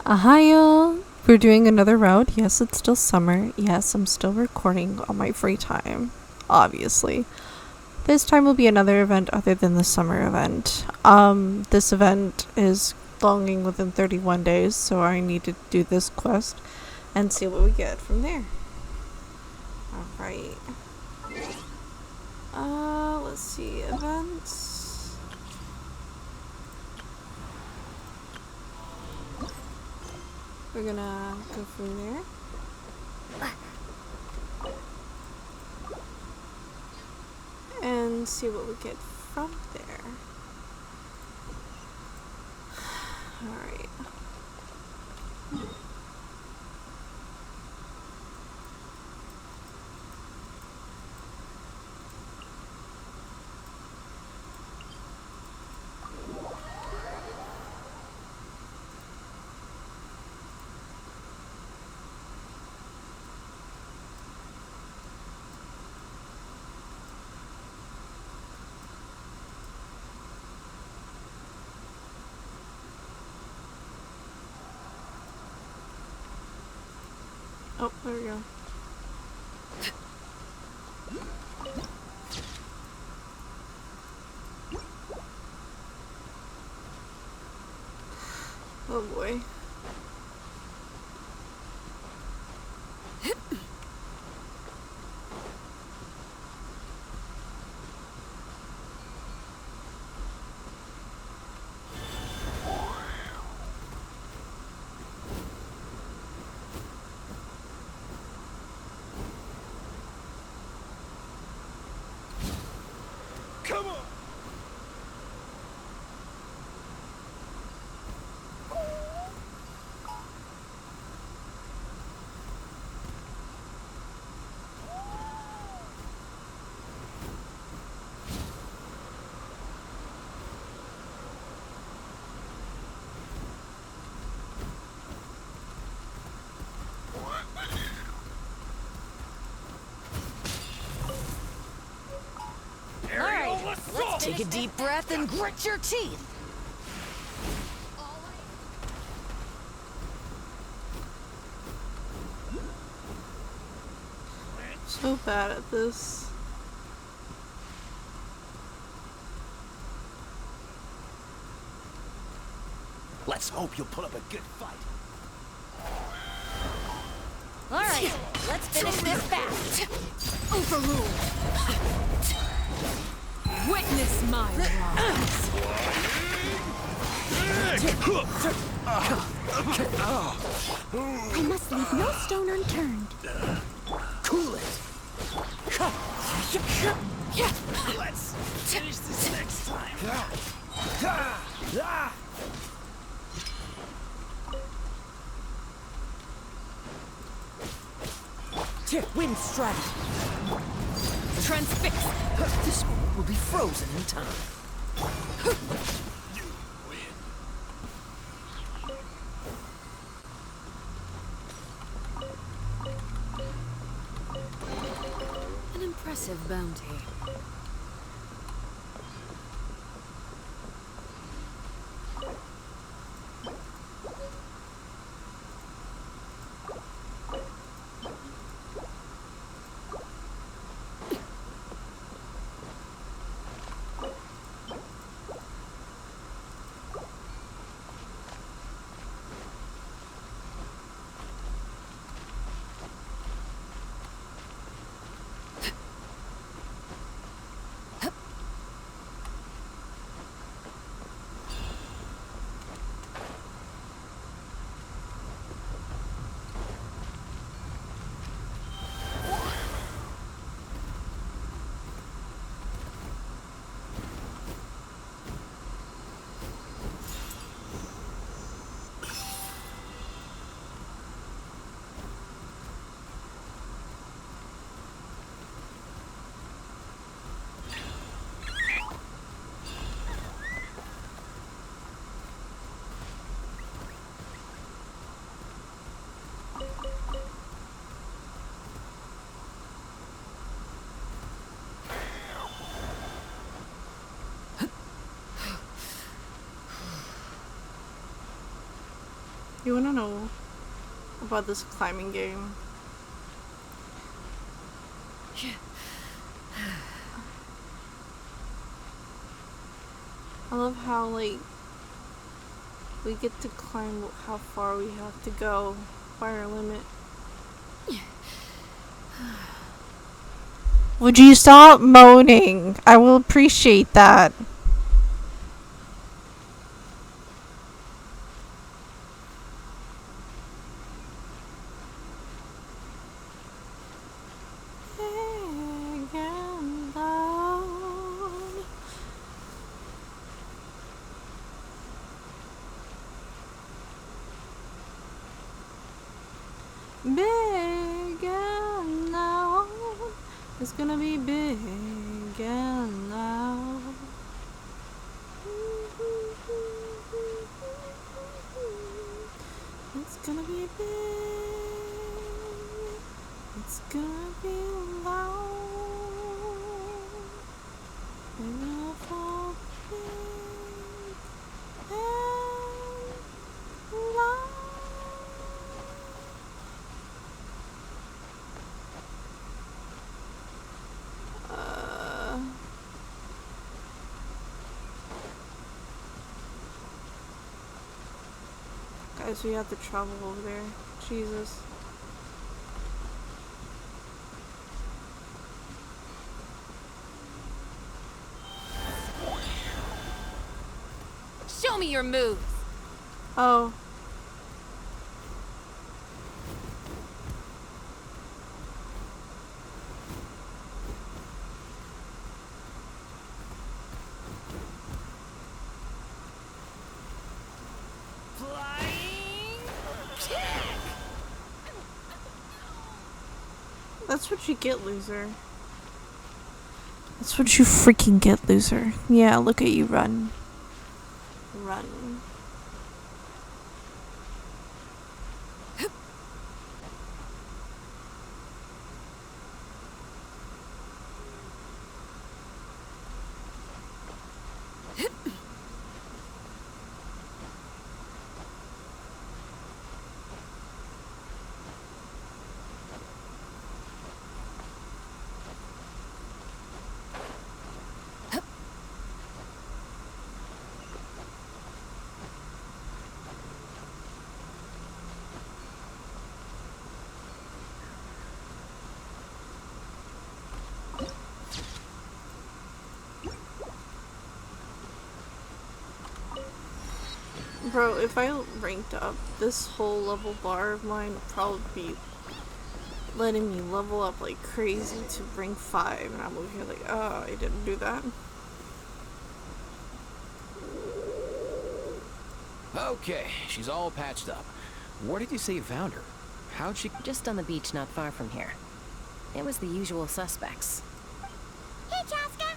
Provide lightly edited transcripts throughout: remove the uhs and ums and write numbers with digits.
Ohio! We're doing another route. Yes, it's still summer. Yes, I'm still recording on my free time. Obviously. This time will be another event other than the summer event. This event is longing within 31 days, so I need to do this quest and see what we get from there. Alright. Let's see. Events. We're gonna go from there. And see what we get from there. Alright. Oh, there we go. Oh boy. Come on! Take a deep breath and grit your teeth. So bad at this. Let's hope you'll put up a good fight. All right, let's finish this fast. Overruled. Witness my wrongs. I must leave no stone unturned. Cool it. Let's finish this next time. Wind strike. Transfix. This one will be frozen in time. You win. An impressive bounty. You wanna know about this climbing game? I love how, like, we get to climb how far we have to go by our limit. Would you stop moaning? I will appreciate that. Big and loud. It's gonna be big and loud. It's gonna be big. It's gonna be loud. We're gonna fall big and loud. Guys, we have to travel over there. Jesus. Show me your moves. Oh. Flying kick. That's what you get, loser. That's what you freaking get, loser. Yeah, look at you run. Run. Bro, if I ranked up, this whole level bar of mine would probably be letting me level up like crazy to rank 5, and I'm over here like, oh, I didn't do that. Okay, she's all patched up. Where did you say you found her? How'd she... Just on the beach not far from here. It was the usual suspects. Hey, Chaska!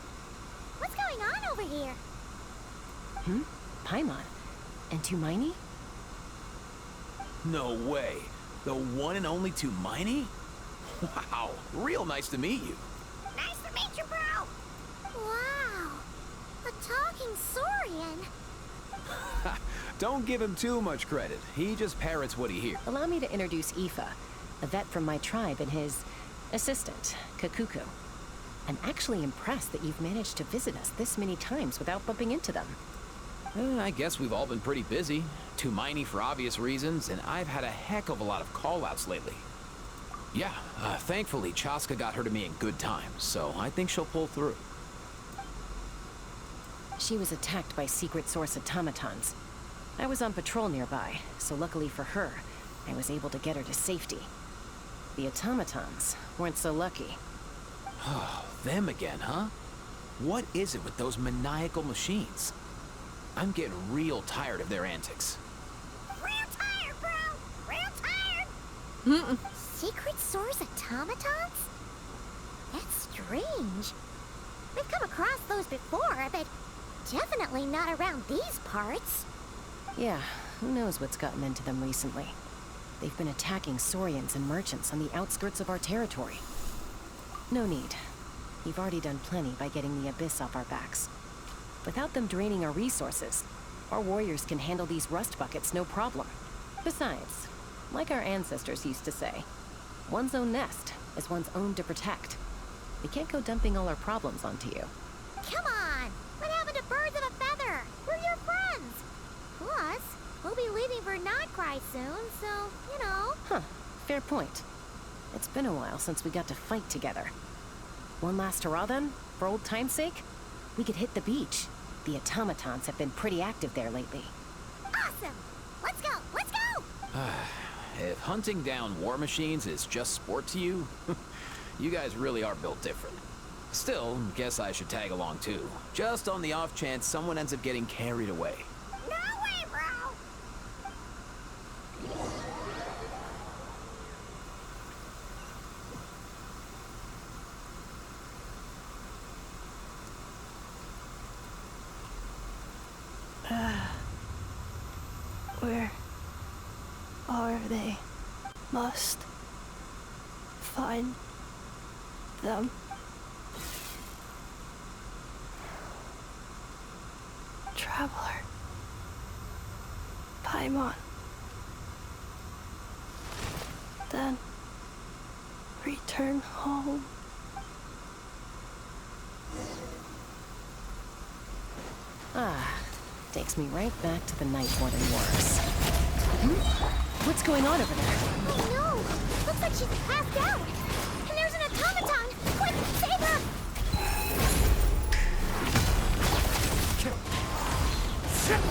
What's going on over here? Paimon. And Tumaini? No way. The one and only Tumaini? Wow, real nice to meet you. Nice to meet you, bro! Wow! A talking saurian! Don't give him too much credit. He just parrots what he hears. Allow me to introduce Aoife, a vet from my tribe, and his assistant, Kakuku. I'm actually impressed that you've managed to visit us this many times without bumping into them. I guess we've all been pretty busy. Tumaini for obvious reasons, and I've had a heck of a lot of call-outs lately. Yeah, thankfully Chaska got her to me in good time, so I think she'll pull through. She was attacked by secret source automatons. I was on patrol nearby, so luckily for her, I was able to get her to safety. The automatons weren't so lucky. Oh, them again, huh? What is it with those maniacal machines? I'm getting real tired of their antics. Real tired, bro! Real tired! Secret source automatons? That's strange. We've come across those before, but definitely not around these parts. Yeah, who knows what's gotten into them recently. They've been attacking Saurians and merchants on the outskirts of our territory. No need. You've already done plenty by getting the Abyss off our backs. Without them draining our resources, our warriors can handle these rust buckets no problem. Besides, like our ancestors used to say, one's own nest is one's own to protect. We can't go dumping all our problems onto you. Come on! What happened to birds of a feather? We're your friends! Plus, we'll be leaving for Notcry soon, so, you know. Huh, fair point. It's been a while since we got to fight together. One last hurrah then, for old time's sake? We could hit the beach. The automatons have been pretty active there lately. Awesome! Let's go! Let's go! If hunting down war machines is just sport to you, you guys really are built different. Still, guess I should tag along too. Just on the off chance someone ends up getting carried away. No way, bro! Where are they? Must find them. Traveler. Paimon. Then return home. Takes me right back to the Night Warden Wars. What's going on over there? Oh no! Looks like she's passed out! And there's an automaton! Quick, save her!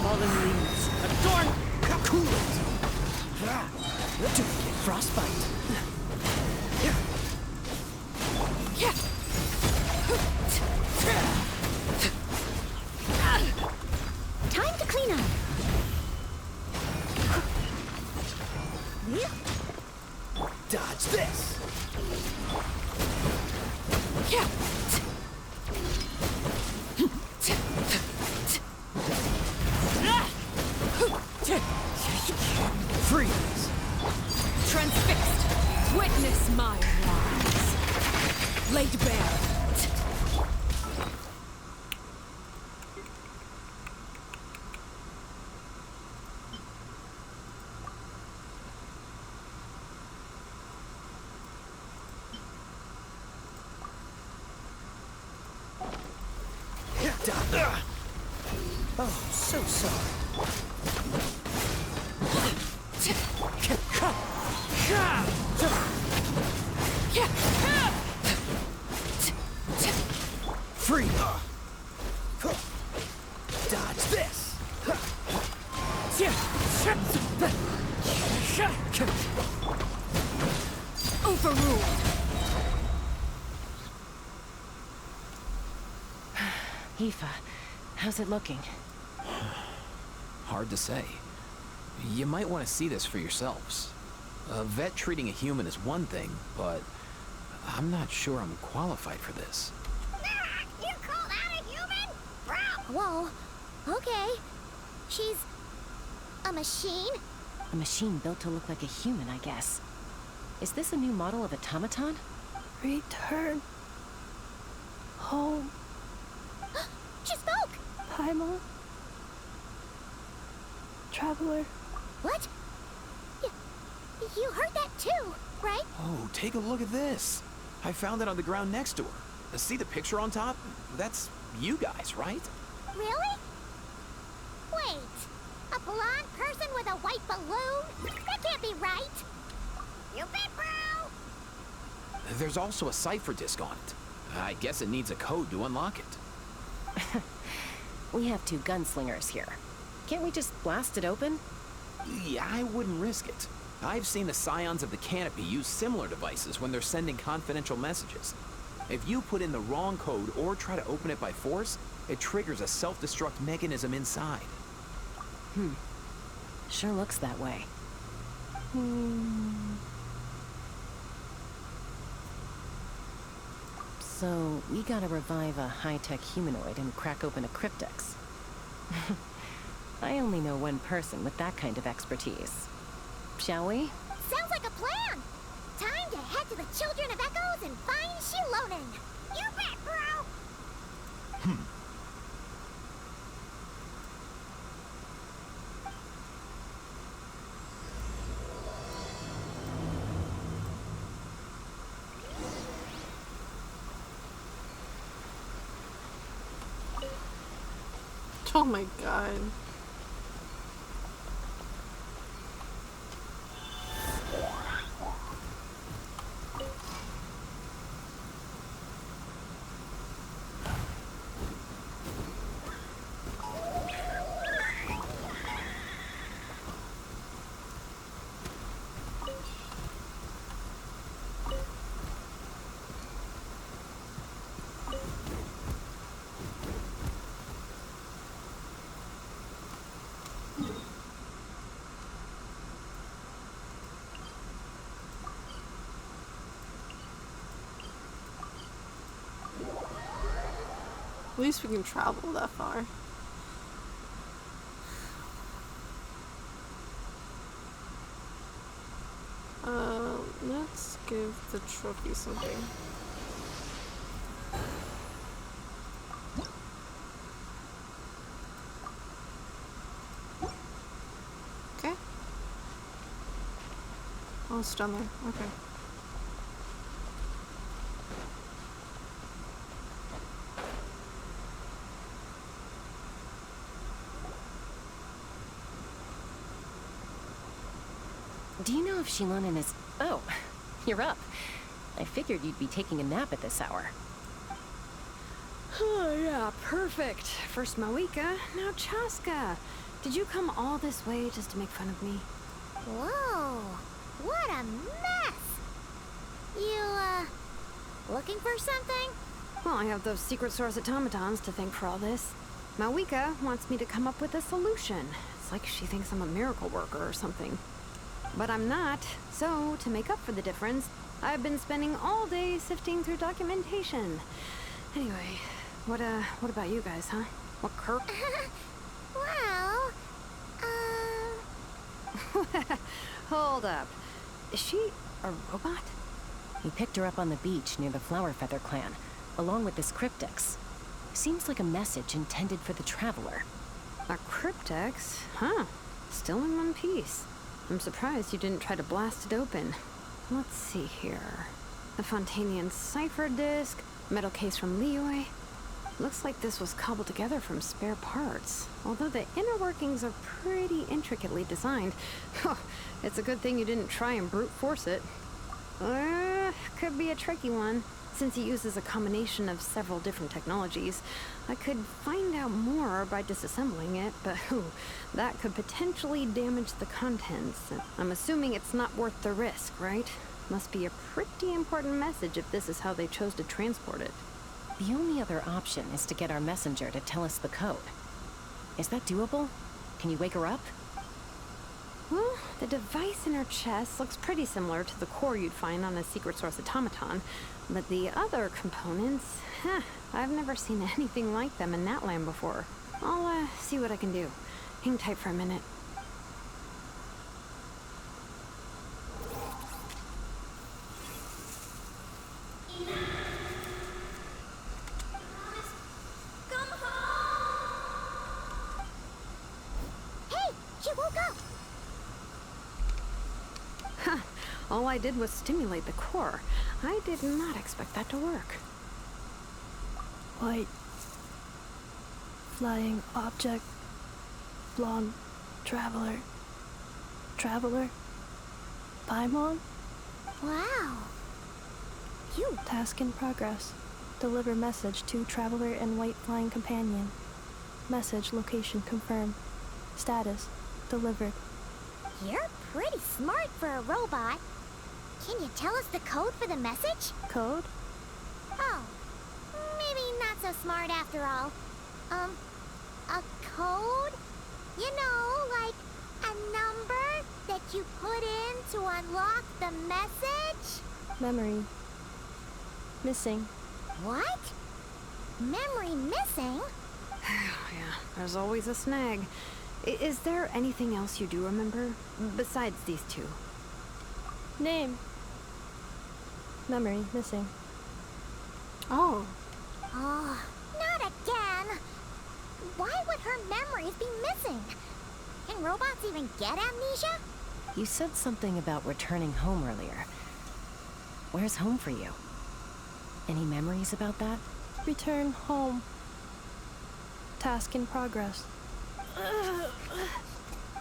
Fallen leaves. Adorn. Cool it. To get frostbite. Time to clean up! Dodge this. Freeze. Transfixed. Witness my rise. Laid bare. Oh, so sorry. Free. Dodge this. Overruled. Aoife, how's it looking? Hard to say. You might want to see this for yourselves. A vet treating a human is one thing, but I'm not sure I'm qualified for this. You called out a human? Bro! Whoa. Okay. She's a machine? A machine built to look like a human, I guess. Is this a new model of automaton? Return home. She spoke! Paimon. Traveler. What? You heard that too, right? Oh, take a look at this. I found it on the ground next to her. See the picture on top? That's you guys, right? Really? Wait. A blonde person with a white balloon? That can't be right. You bet, bro! There's also a cipher disk on it. I guess it needs a code to unlock it. We have two gunslingers here. Can't we just blast it open? Yeah, I wouldn't risk it. I've seen the scions of the canopy use similar devices when they're sending confidential messages. If you put in the wrong code or try to open it by force, it triggers a self-destruct mechanism inside. Sure looks that way. So, we gotta revive a high-tech humanoid and crack open a cryptex. I only know one person with that kind of expertise. Shall we? Sounds like a plan! Time to head to the Children of Echoes and find Shilonen! You bet, bro! Oh my god. At least we can travel that far. Let's give the trophy something. Okay. Oh, it's down there. Okay. Do you know if Shilonen is... Oh, you're up. I figured you'd be taking a nap at this hour. Oh, yeah, perfect. First Mawika, now Chaska. Did you come all this way just to make fun of me? Whoa, what a mess! You, looking for something? Well, I have those secret source automatons to thank for all this. Mawika wants me to come up with a solution. It's like she thinks I'm a miracle worker or something. But I'm not, so to make up for the difference, I've been spending all day sifting through documentation. Anyway, what about you guys, huh? What Kirk? Well, Hold up. Is she a robot? He picked her up on the beach near the Flower Feather clan, along with this cryptix. Seems like a message intended for the traveler. A cryptex? Huh. Still in one piece. I'm surprised you didn't try to blast it open. Let's see here. The Fontanian cipher disc, metal case from Liyue. Looks like this was cobbled together from spare parts. Although the inner workings are pretty intricately designed. It's a good thing you didn't try and brute force it. Could be a tricky one. Since it uses a combination of several different technologies, I could find out more by disassembling it, but that could potentially damage the contents. I'm assuming it's not worth the risk, right? Must be a pretty important message if this is how they chose to transport it. The only other option is to get our messenger to tell us the code. Is that doable? Can you wake her up? Well, the device in her chest looks pretty similar to the core you'd find on a secret source automaton, but the other components, I've never seen anything like them in that land before. I'll see what I can do. Hang tight for a minute. come home! Hey, she woke up! All I did was stimulate the core. I did not expect that to work. White. Flying object. Blonde. Traveler. Traveler. Paimon? Wow. You, Task in progress. Deliver message to Traveler and White Flying Companion. Message location confirmed. Status. Delivered. you're pretty smart for a robot. Can you tell us the code for the message? Code? Oh, maybe not so smart after all. A code? You know, like a number that you put in to unlock the message? Memory. Missing. What? Memory missing? Yeah, there's always a snag. Is there anything else you do remember? Besides these two? Name. Memory missing. Oh. Oh, not again. Why would her memories be missing? Can robots even get amnesia? You said something about returning home earlier. Where's home for you? Any memories about that? Return home. Task in progress.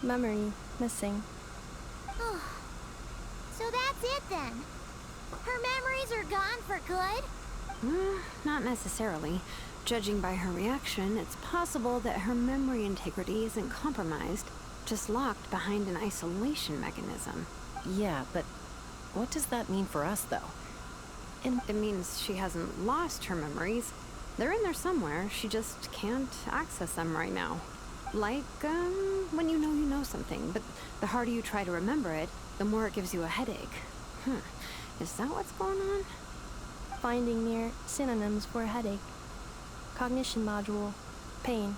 Memory missing. So that's it then. Her memories are gone for good? Not necessarily. Judging by her reaction, it's possible that her memory integrity isn't compromised, just locked behind an isolation mechanism. Yeah, but what does that mean for us, though? It means she hasn't lost her memories. They're in there somewhere, she just can't access them right now. Like, when you know something, but the harder you try to remember it, the more it gives you a headache. Is that what's going on? Finding near synonyms for headache. Cognition module. Pain.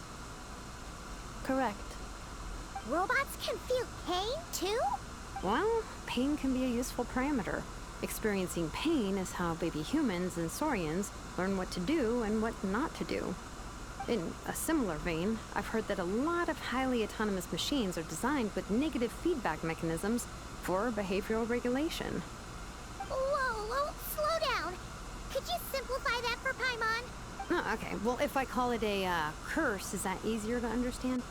Correct. Robots can feel pain too? Well, pain can be a useful parameter. Experiencing pain is how baby humans and saurians learn what to do and what not to do. In a similar vein, I've heard that a lot of highly autonomous machines are designed with negative feedback mechanisms for behavioral regulation. Whoa, slow down. Could you simplify that for Paimon? Oh, okay, well, if I call it a curse, is that easier to understand?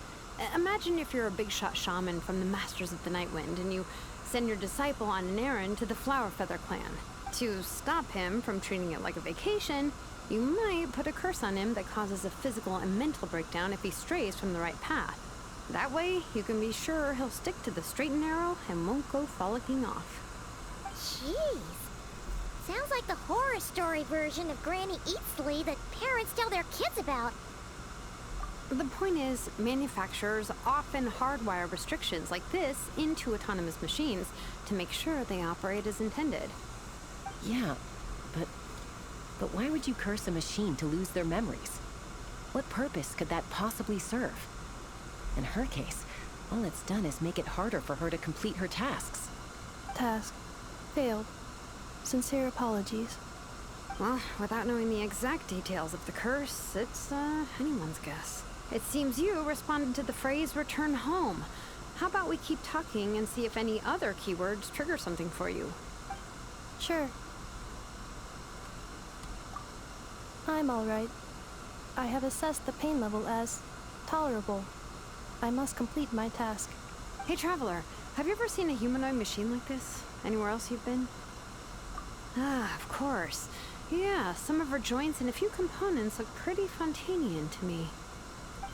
Imagine if you're a big shot shaman from the Masters of the Night Wind and you send your disciple on an errand to the Flower Feather clan. To stop him from treating it like a vacation, you might put a curse on him that causes a physical and mental breakdown if he strays from the right path. That way, you can be sure he'll stick to the straight and narrow and won't go frolicking off. Jeez. Sounds like the horror story version of Granny Eatsley that parents tell their kids about. The point is, manufacturers often hardwire restrictions like this into autonomous machines to make sure they operate as intended. Yeah, but why would you curse a machine to lose their memories? What purpose could that possibly serve? In her case, all it's done is make it harder for her to complete her tasks. Task. Failed. Sincere apologies. Well, without knowing the exact details of the curse, it's anyone's guess. It seems you responded to the phrase return home. How about we keep talking and see if any other keywords trigger something for you? Sure. I'm alright. I have assessed the pain level as tolerable. I must complete my task. Hey, Traveler, have you ever seen a humanoid machine like this? Anywhere else you've been? Ah, of course. Yeah, some of her joints and a few components look pretty Fontanian to me.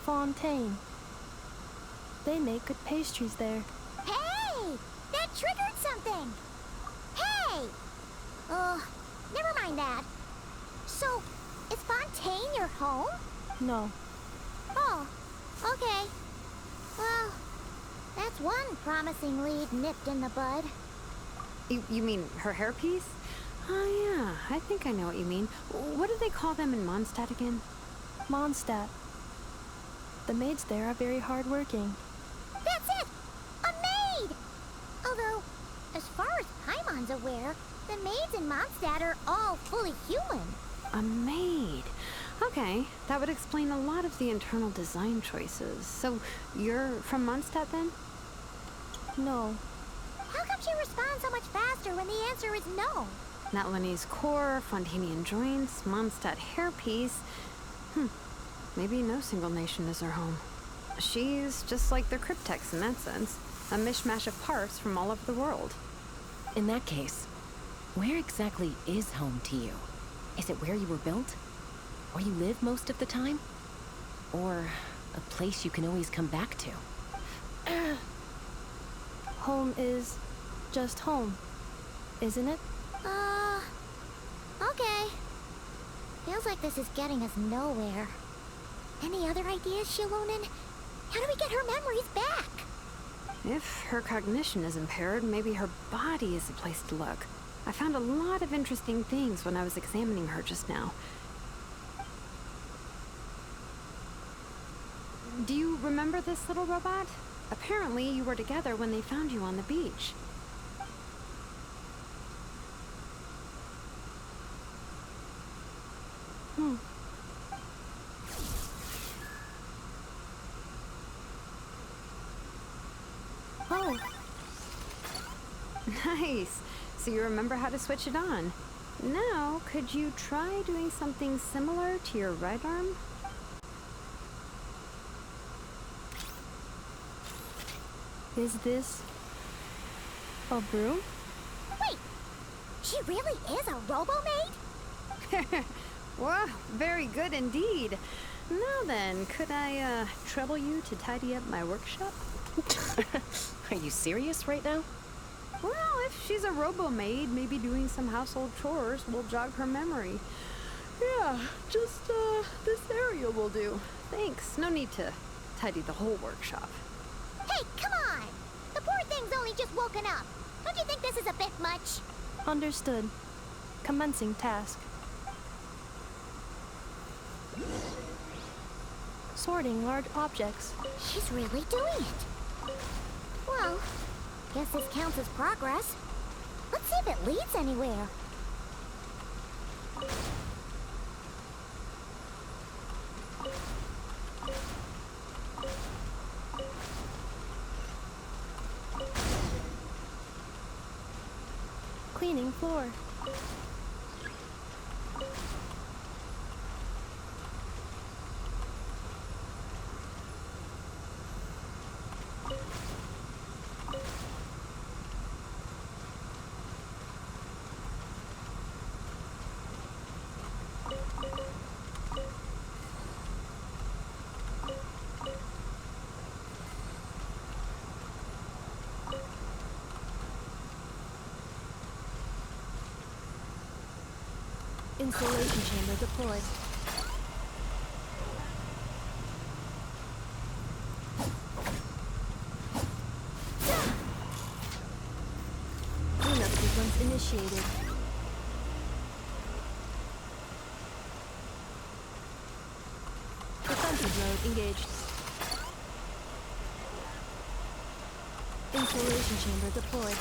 Fontaine. They make good pastries there. Hey! That triggered something! Hey! Never mind that. So, is Fontaine your home? No. Oh, okay. Well, that's one promising lead nipped in the bud. You mean her hairpiece? Oh yeah, I think I know what you mean. What do they call them in Mondstadt again? Mondstadt. The maids there are very hardworking. That's it! A maid! Although, as far as Paimon's aware, the maids in Mondstadt are all fully human. A maid. Okay, that would explain a lot of the internal design choices. So, you're from Mondstadt then? No. How come she responds so much faster when the answer is no? Natlanese core, Fontanian joints, Mondstadt hairpiece. Maybe no single nation is her home. She's just like the Cryptex in that sense. A mishmash of parts from all over the world. In that case, where exactly is home to you? Is it where you were built? Where you live most of the time? Or a place you can always come back to? Home is just home, isn't it? Okay. Feels like this is getting us nowhere. Any other ideas, Shilonen? How do we get her memories back? If her cognition is impaired, maybe her body is the place to look. I found a lot of interesting things when I was examining her just now. Do you remember this little robot? Apparently, you were together when they found you on the beach. Oh, Nice. So you remember how to switch it on. Now, could you try doing something similar to your right arm? Is this a broom? Wait, she really is a robo-maid? Wow, very good indeed. Now then, could I trouble you to tidy up my workshop? Are you serious right now? Well, if she's a robo-maid, maybe doing some household chores will jog her memory. Yeah, just this area will do. Thanks. No need to tidy the whole workshop. Hey, come on! The poor thing's only just woken up. Don't you think this is a bit much? Understood. Commencing task. Sorting large objects. She's really doing it. Well, guess this counts as progress. Let's see if it leads anywhere. Cleaning floor. Insulation chamber deployed. Cleanup sequence initiated. Defensive mode engaged. Insulation chamber deployed.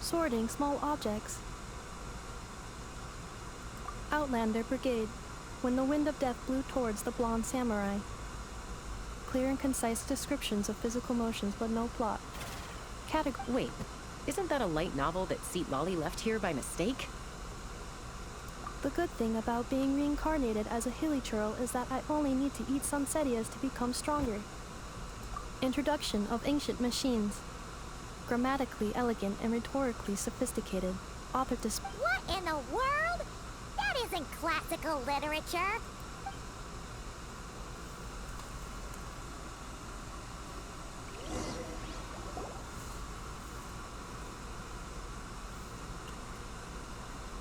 Sorting small objects. Outlander Brigade. When the wind of death blew towards the blonde samurai. Clear and concise descriptions of physical motions, but no plot. Wait, isn't that a light novel that Seat Lolly left here by mistake? The good thing about being reincarnated as a hilly churl is that I only need to eat sunsettias to become stronger. Introduction of ancient machines. Grammatically elegant and rhetorically sophisticated. Author What in the world? That isn't classical literature.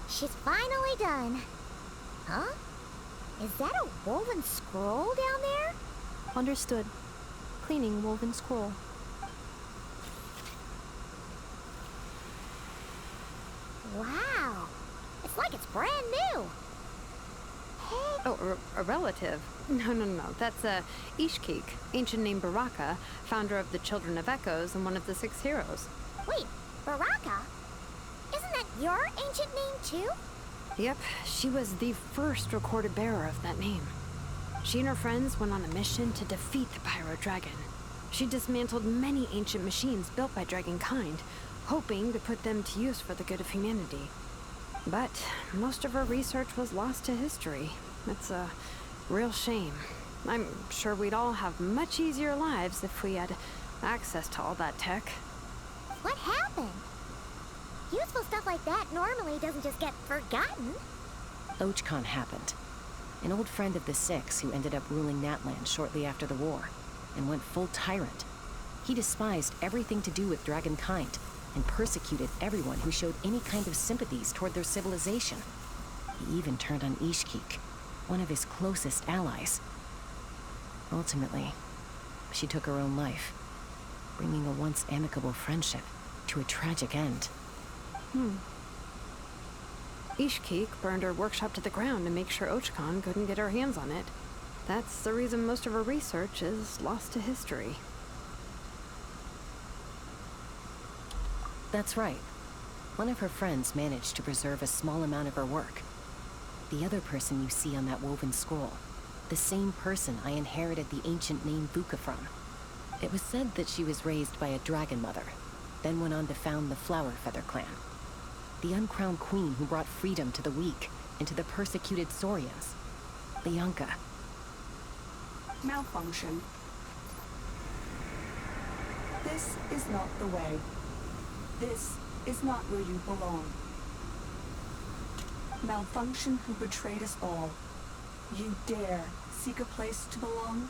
She's finally done. Huh? Is that a woven scroll down there? Understood. Cleaning woven scroll. Wow. It's like it's brand new. Hey. Oh, a relative? No. That's Ishkik, ancient name Baraka, founder of the Children of Echoes and one of the 6 heroes. Wait, Baraka? Isn't that your ancient name too? Yep, she was the first recorded bearer of that name. She and her friends went on a mission to defeat the Pyro Dragon. She dismantled many ancient machines built by Dragonkind, hoping to put them to use for the good of humanity. But most of her research was lost to history. It's a real shame. I'm sure we'd all have much easier lives if we had access to all that tech. What happened? Useful stuff like that normally doesn't just get forgotten. Ochkon happened. An old friend of the 6 who ended up ruling Natland shortly after the war, and went full tyrant. He despised everything to do with Dragonkind, and persecuted everyone who showed any kind of sympathies toward their civilization. He even turned on Ishkik, one of his closest allies. Ultimately, she took her own life, bringing a once amicable friendship to a tragic end. Ishkik burned her workshop to the ground to make sure Ochkon couldn't get her hands on it. That's the reason most of her research is lost to history. That's right. One of her friends managed to preserve a small amount of her work. The other person you see on that woven scroll, the same person I inherited the ancient name Vuka from. It was said that she was raised by a dragon mother, then went on to found the Flower Feather clan. The uncrowned queen who brought freedom to the weak and to the persecuted Saurians. Bianca. Malfunction. This is not the way. This is not where you belong. Malfunction who betrayed us all. You dare seek a place to belong?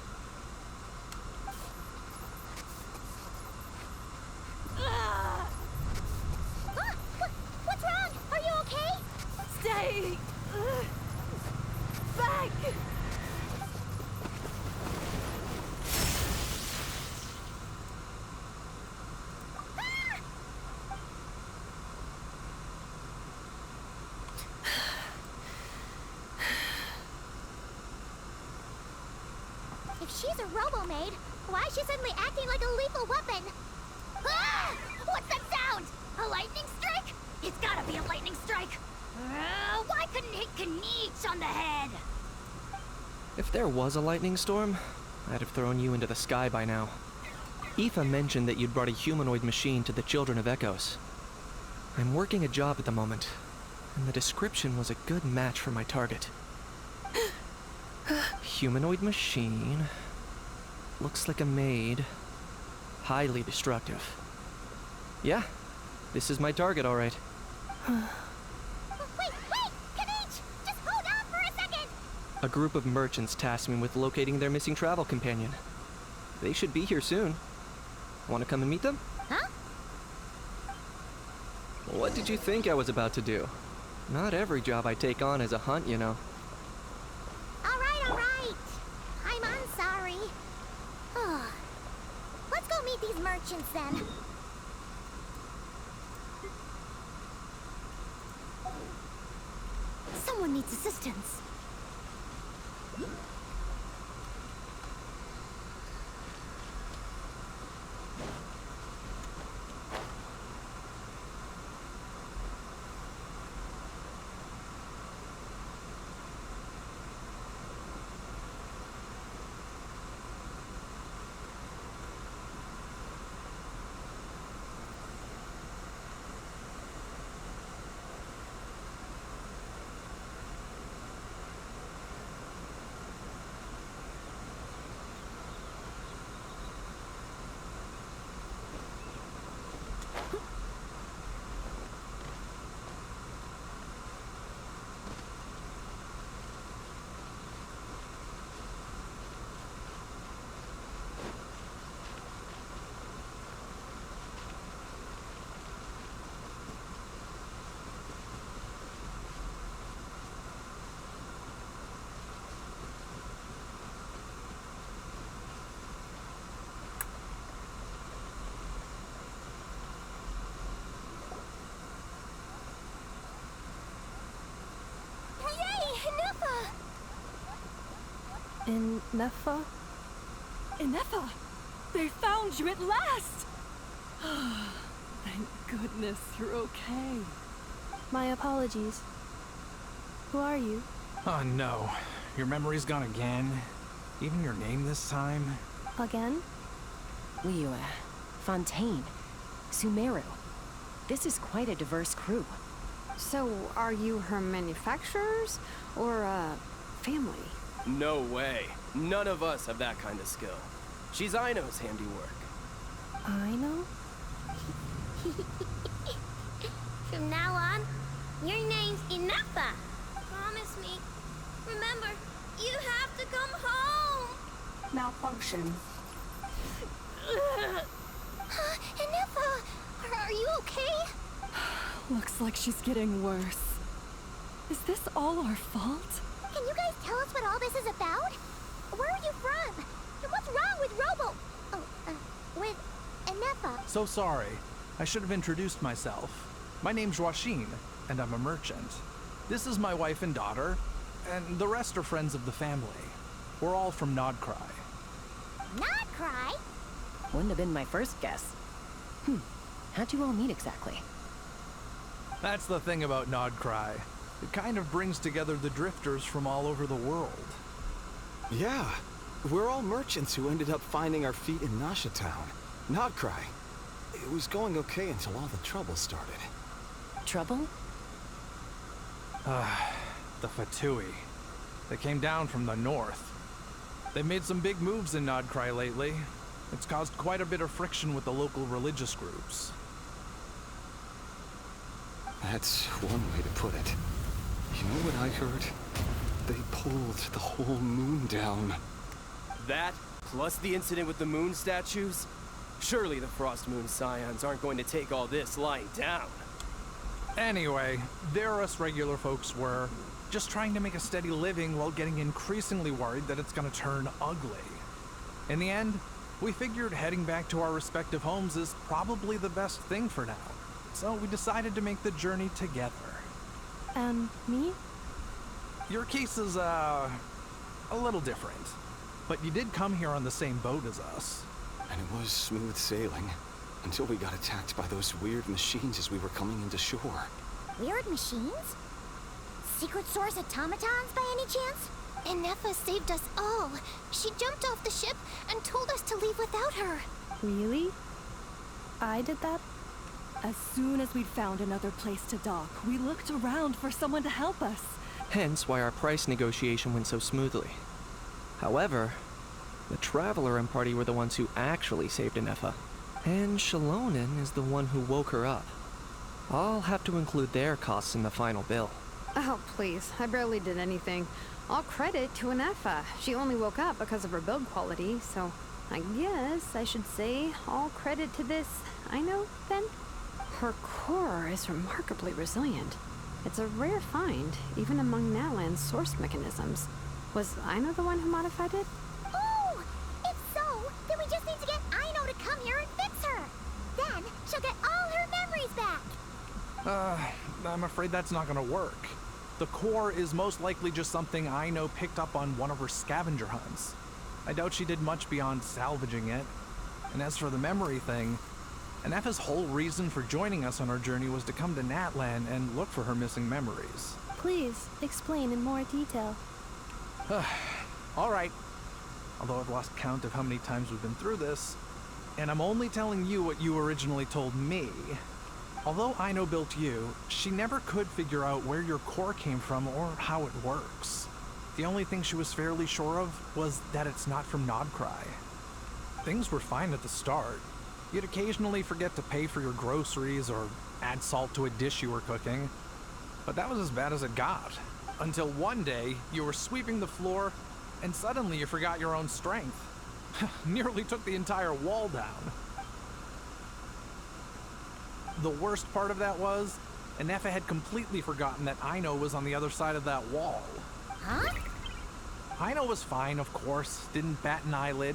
What's wrong? Are you okay? Stay back! If she's a robo-maid, why is she suddenly acting like a lethal weapon? Ah! What's that sound? A lightning strike? It's gotta be a lightning strike! Why couldn't it hit Kniech on the head? If there was a lightning storm, I'd have thrown you into the sky by now. Aoife mentioned that you'd brought a humanoid machine to the Children of Echoes. I'm working a job at the moment, and the description was a good match for my target. Humanoid machine. Looks like a maid. Highly destructive. Yeah, this is my target, all right. Wait! Kniech! Just hold on for a second! A group of merchants tasked me with locating their missing travel companion. They should be here soon. Want to come and meet them? Huh? What did you think I was about to do? Not every job I take on is a hunt, you know. All right. I'm sorry. Let's go meet these merchants then. Someone needs assistance. In Nefa? Inefa! They found you at last! Thank goodness you're okay. My apologies. Who are you? Oh no. Your memory's gone again? Even your name this time? Again? Liyue, Fontaine, Sumeru. This is quite a diverse crew. So, are you her manufacturers or family? No way. None of us have that kind of skill. She's Aino's handiwork. I know? From now on, your name's Inefa. Promise me. Remember, you have to come home. Malfunction. Inefa, are you okay? Looks like she's getting worse. Is this all our fault? Can you guys tell us what all this is about? Where are you from? And what's wrong with with Inefa? So sorry. I should have introduced myself. My name's Joachim, and I'm a merchant. This is my wife and daughter, and the rest are friends of the family. We're all from Nodcry. Not cry? Wouldn't have been my first guess. How'd you all meet exactly? That's the thing about Nodcry. It kind of brings together the drifters from all over the world. Yeah, we're all merchants who ended up finding our feet in Nasha Town. Nodcry. It was going okay until all the trouble started. Trouble? The Fatui. They came down from the north. They've made some big moves in Nodcry lately. It's caused quite a bit of friction with the local religious groups. That's one way to put it. You know what I heard? They pulled the whole moon down. That, plus the incident with the moon statues? Surely the Frost Moon Scions aren't going to take all this lying down. Anyway, there us regular folks were, just trying to make a steady living while getting increasingly worried that it's gonna turn ugly. In the end, we figured heading back to our respective homes is probably the best thing for now. So we decided to make the journey together. And me? Your case is, a little different. But you did come here on the same boat as us. And it was smooth sailing, until we got attacked by those weird machines as we were coming into shore. Weird machines? Secret Source automatons by any chance? And Neffa saved us all. She jumped off the ship and told us to leave without her. Really? I did that? As soon as we'd found another place to dock, we looked around for someone to help us. Hence why our price negotiation went so smoothly. However, the Traveler and party were the ones who actually saved Neffa. And Shalonen is the one who woke her up. I'll have to include their costs in the final bill. Oh, please. I barely did anything. All credit to Anefa. She only woke up because of her build quality, so I guess I should say all credit to this Aino, then? Her core is remarkably resilient. It's a rare find, even among Natlan's source mechanisms. Was Aino the one who modified it? Oh! If so, then we just need to get Aino to come here and fix her. Then she'll get all her memories back. I'm afraid that's not gonna work. The core is most likely just something Aino picked up on one of her scavenger hunts. I doubt she did much beyond salvaging it. And as for the memory thing, Anefa's whole reason for joining us on our journey was to come to Natlan and look for her missing memories. Please, explain in more detail. Alright. Although I've lost count of how many times we've been through this, and I'm only telling you what you originally told me. Although Aino built you, she never could figure out where your core came from or how it works. The only thing she was fairly sure of was that it's not from Nodcry. Things were fine at the start. You'd occasionally forget to pay for your groceries or add salt to a dish you were cooking. But that was as bad as it got. Until one day, you were sweeping the floor, and suddenly you forgot your own strength. Nearly took the entire wall down. The worst part of that was, Anefa had completely forgotten that Aino was on the other side of that wall. Huh? Aino was fine, of course, didn't bat an eyelid.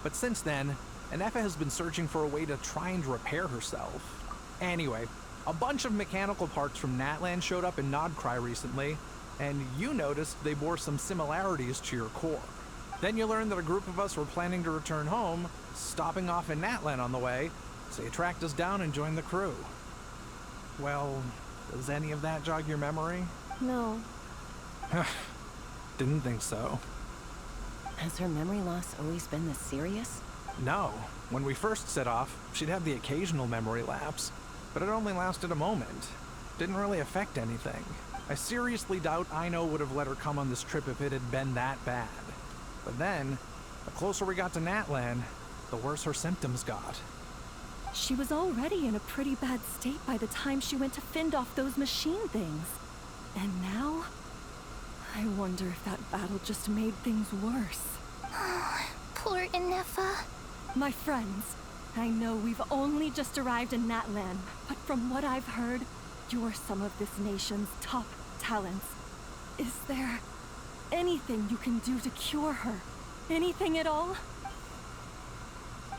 But since then, Anefa has been searching for a way to try and repair herself. Anyway, a bunch of mechanical parts from Natlan showed up in Nodcry recently, and you noticed they bore some similarities to your core. Then you learned that a group of us were planning to return home, stopping off in Natlan on the way, so you tracked us down and joined the crew. Well, does any of that jog your memory? No. Didn't think so. Has her memory loss always been this serious? No. When we first set off, she'd have the occasional memory lapse, but it only lasted a moment. Didn't really affect anything. I seriously doubt Aino would have let her come on this trip if it had been that bad. But then, the closer we got to Natlan, the worse her symptoms got. She was already in a pretty bad state by the time she went to fend off those machine things. And now, I wonder if that battle just made things worse. Poor Anefa. My friends, I know we've only just arrived in Natlan, but from what I've heard, you're some of this nation's top talents. Is there anything you can do to cure her? Anything at all?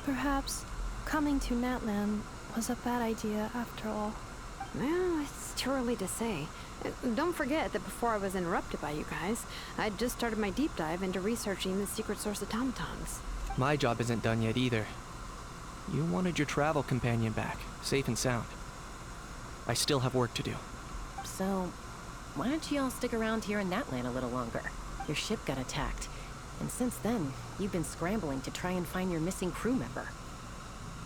Perhaps coming to Natlan was a bad idea after all. Well, it's too early to say. Don't forget that before I was interrupted by you guys, I'd just started my deep dive into researching the secret source automatons. My job isn't done yet either. You wanted your travel companion back, safe and sound. I still have work to do. So, why don't you all stick around here in Natlan a little longer? Your ship got attacked, and since then, you've been scrambling to try and find your missing crew member.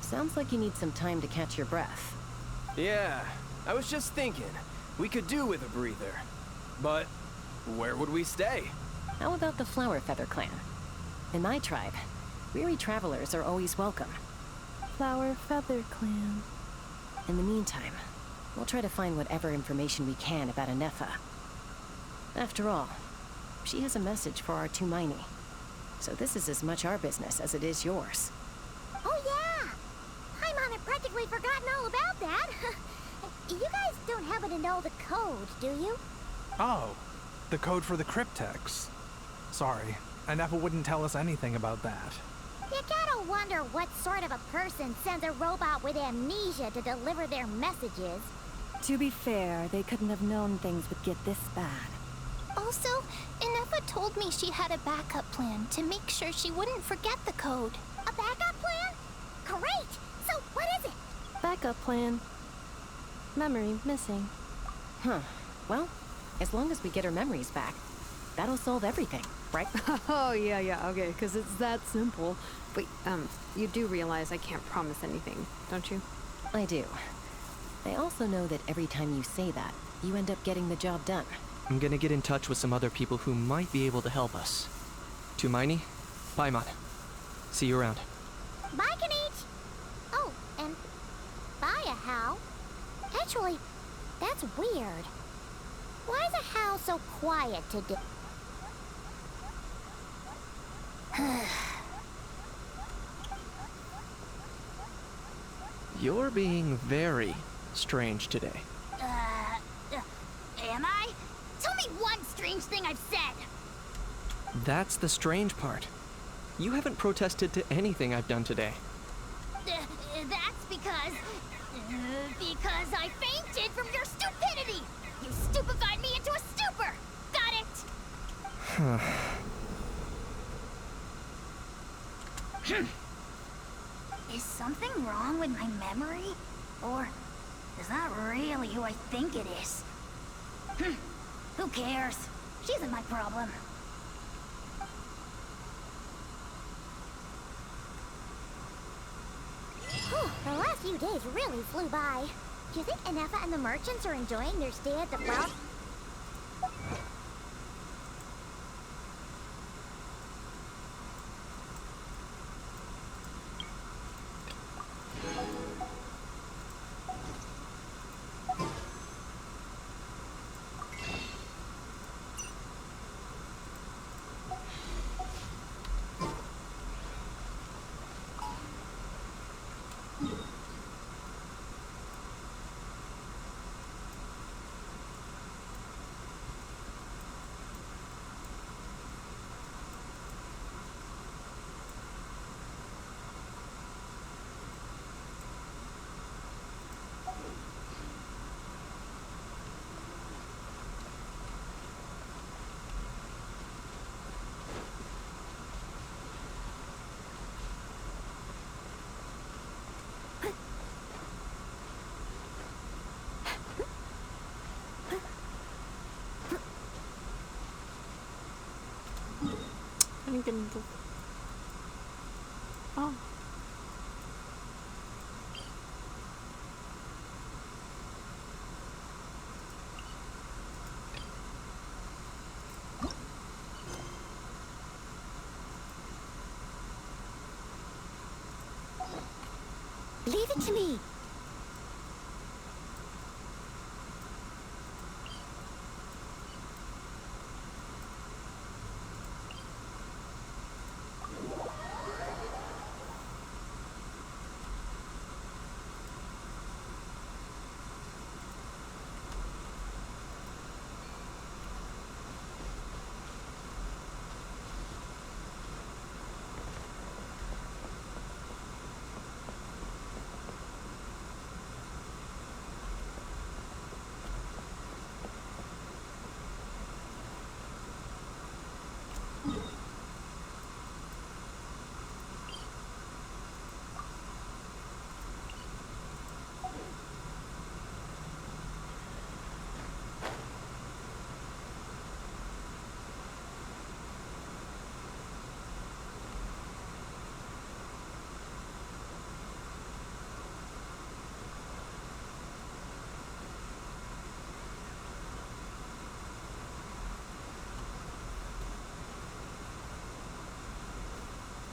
Sounds like you need some time to catch your breath. Yeah, I was just thinking, we could do with a breather. But where would we stay? How about the Flower Feather clan? In my tribe, weary travelers are always welcome. Flower Feather Clan. In the meantime, we'll try to find whatever information we can about Anefa. After all, she has a message for our Tumaini. So this is as much our business as it is yours. Oh yeah! Paimon had practically forgotten all about that. You guys don't happen to know the code, do you? Oh, the code for the cryptex. Sorry, Anefa wouldn't tell us anything about that. You gotta wonder what sort of a person sends a robot with amnesia to deliver their messages. To be fair, they couldn't have known things would get this bad. Also, Inefa told me she had a backup plan to make sure she wouldn't forget the code. A backup plan? Great! So, what is it? Backup plan. Memory missing. Huh. Well, as long as we get her memories back, that'll solve everything, right? Oh, yeah, okay, because it's that simple. Wait, you do realize I can't promise anything, don't you? I do. I also know that every time you say that, you end up getting the job done. I'm gonna get in touch with some other people who might be able to help us. Tumaini, Paimon. See you around. Bye, Kanich! Oh, and bye, Ahau. Actually, that's weird. Why is Ahau so quiet today? You're being very strange today. Am I? Tell me one strange thing I've said! That's the strange part. You haven't protested to anything I've done today. That's because I fainted from your stupidity! You stupefied me into a stupor! Got it? Is something wrong with my memory? Or is that really who I think it is? Who cares? She isn't my problem. Whew, the last few days really flew by. Do you think Anefa and the merchants are enjoying their stay at the flower? I didn't get into... Oh. Leave it to me!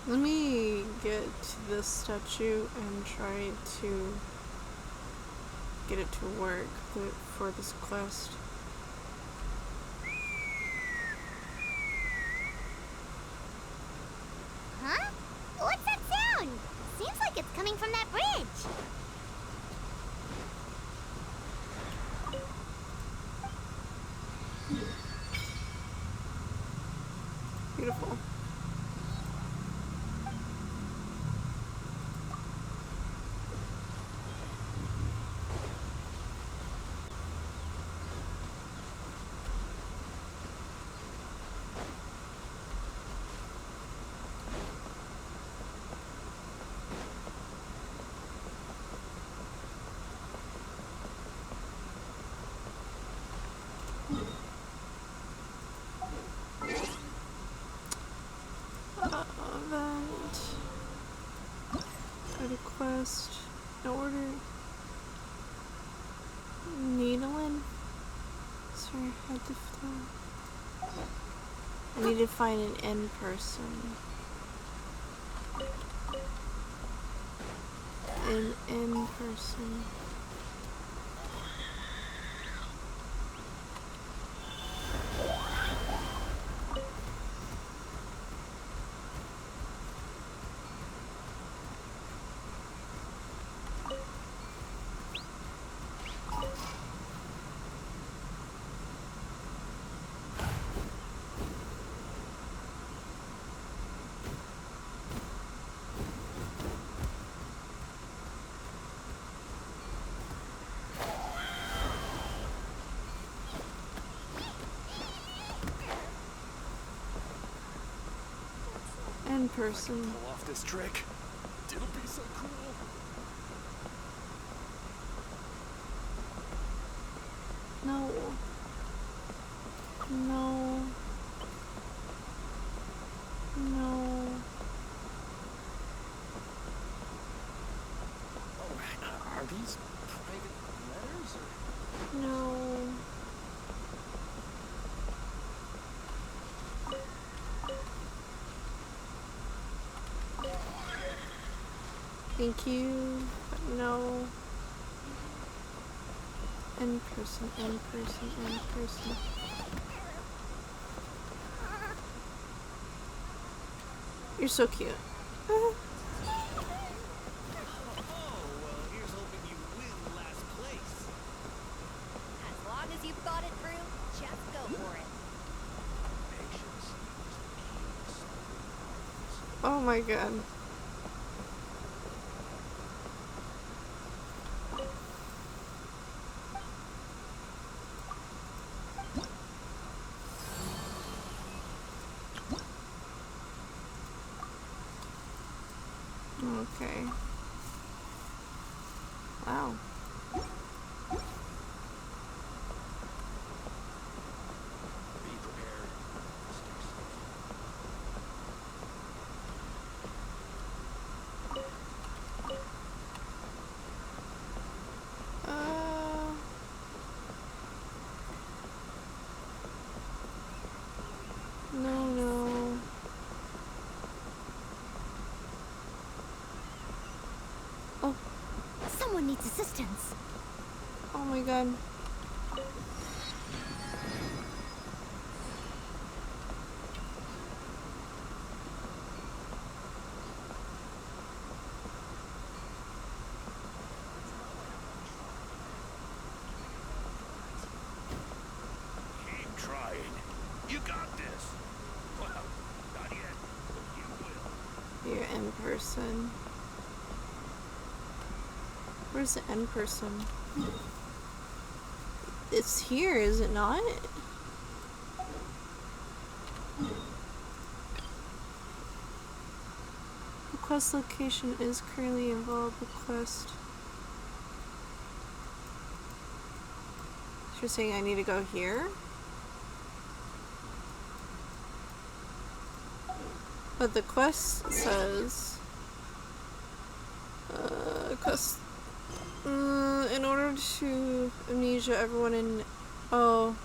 Let me get to this statue and try to get it to work for this quest. Huh? What's that sound? Seems like it's coming from that bridge. Beautiful. Event. Go to quest. No order. Needling. Sorry, I had to I need to find an in-person. An in-person. In person. Pull off this trick. It'll be so cool. No. No. No. Oh, are these private letters or? No. Thank you, but no. In person, in person, in person. You're so cute. Oh, well, here's hoping you win last place. As long as you've thought it through, just go for it. Oh my god. Okay. Wow. Be prepared. No, no. Oh. Someone needs assistance. Oh my god. Keep trying. You got this. Well, not yet, but you will. You're in person. Where's the in person? It's here, is it not? The quest location is currently involved with quest. So you're saying I need to go here? But the quest says quest in order to amnesia everyone in Ellen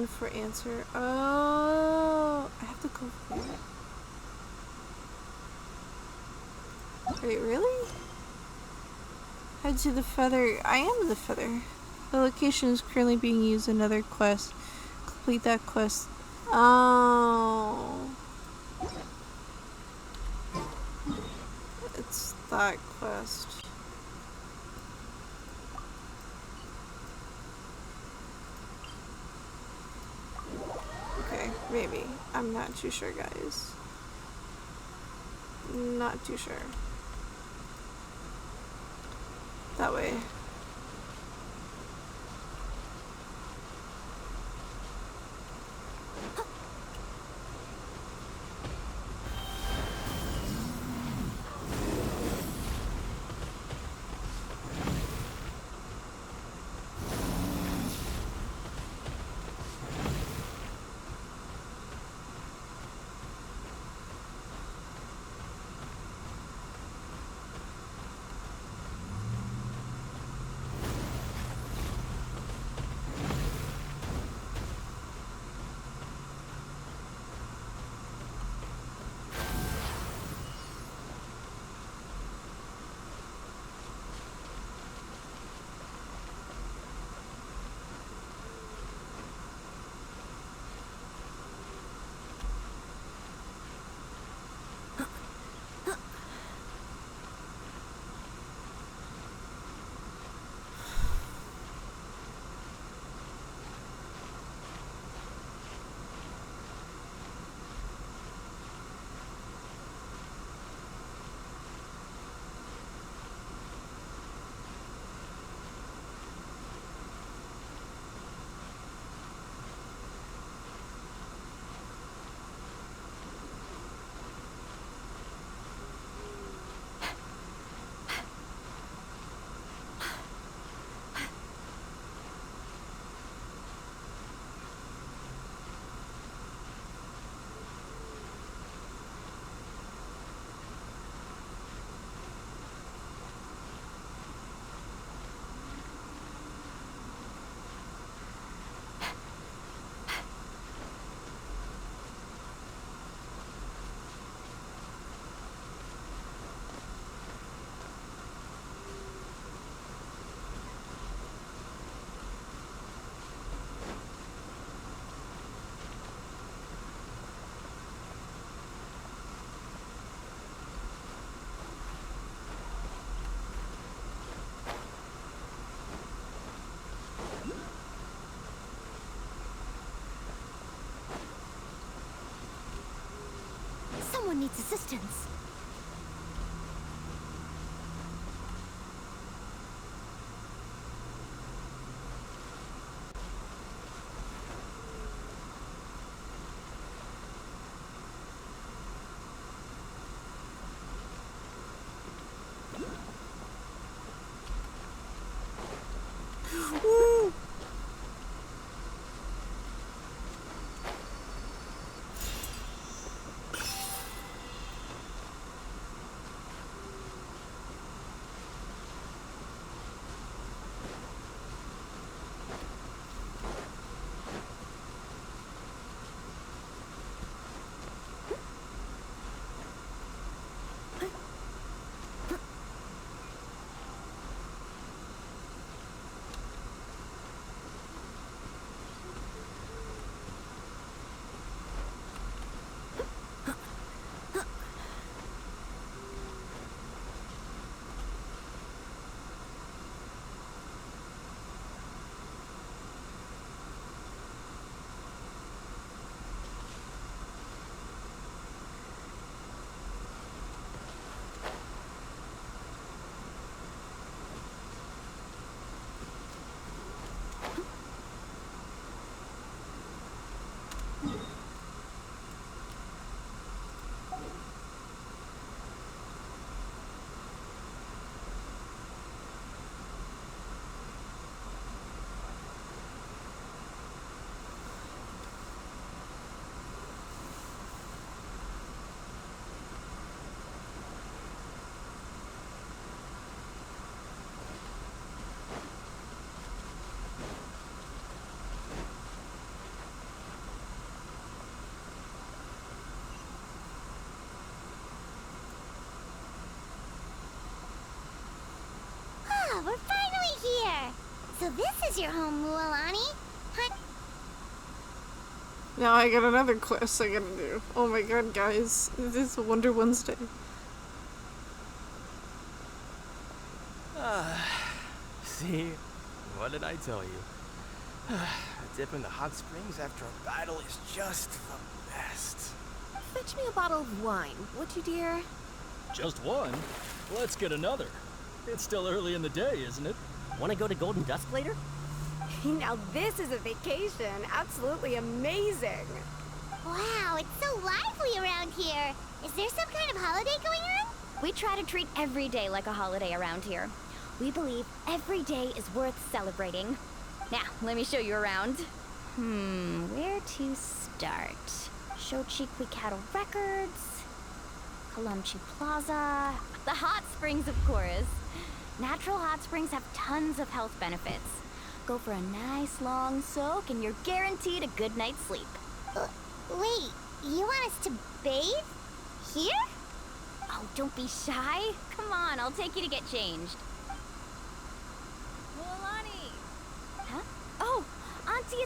for answer. Oh, I have to go there. Wait, really? Head to the feather. I am the feather. The location is currently being used in another quest. Complete that quest. Oh. It's that quest. Okay, maybe. I'm not too sure, guys. Not too sure. That way. Someone needs assistance. So this is your home, Mualani? Huh? Now I got another quest I gotta do. Oh my god, guys. This is Wonder Wednesday. See? What did I tell you? A dip in the hot springs after a battle is just the best. Fetch me a bottle of wine, would you, dear? Just one? Let's get another. It's still early in the day, isn't it? Want to go to Golden Dusk later? Now this is a vacation. Absolutely amazing. Wow, it's so lively around here. Is there some kind of holiday going on? We try to treat every day like a holiday around here. We believe every day is worth celebrating. Now, let me show you around. Where to start? Shochiqui Cattle Records, Kalumchi Plaza, the hot springs, of course. Natural hot springs have tons of health benefits. Go for a nice long soak and you're guaranteed a good night's sleep. Wait, you want us to bathe? Here? Oh, don't be shy. Come on, I'll take you to get changed. Mualani! Huh? Oh, Auntie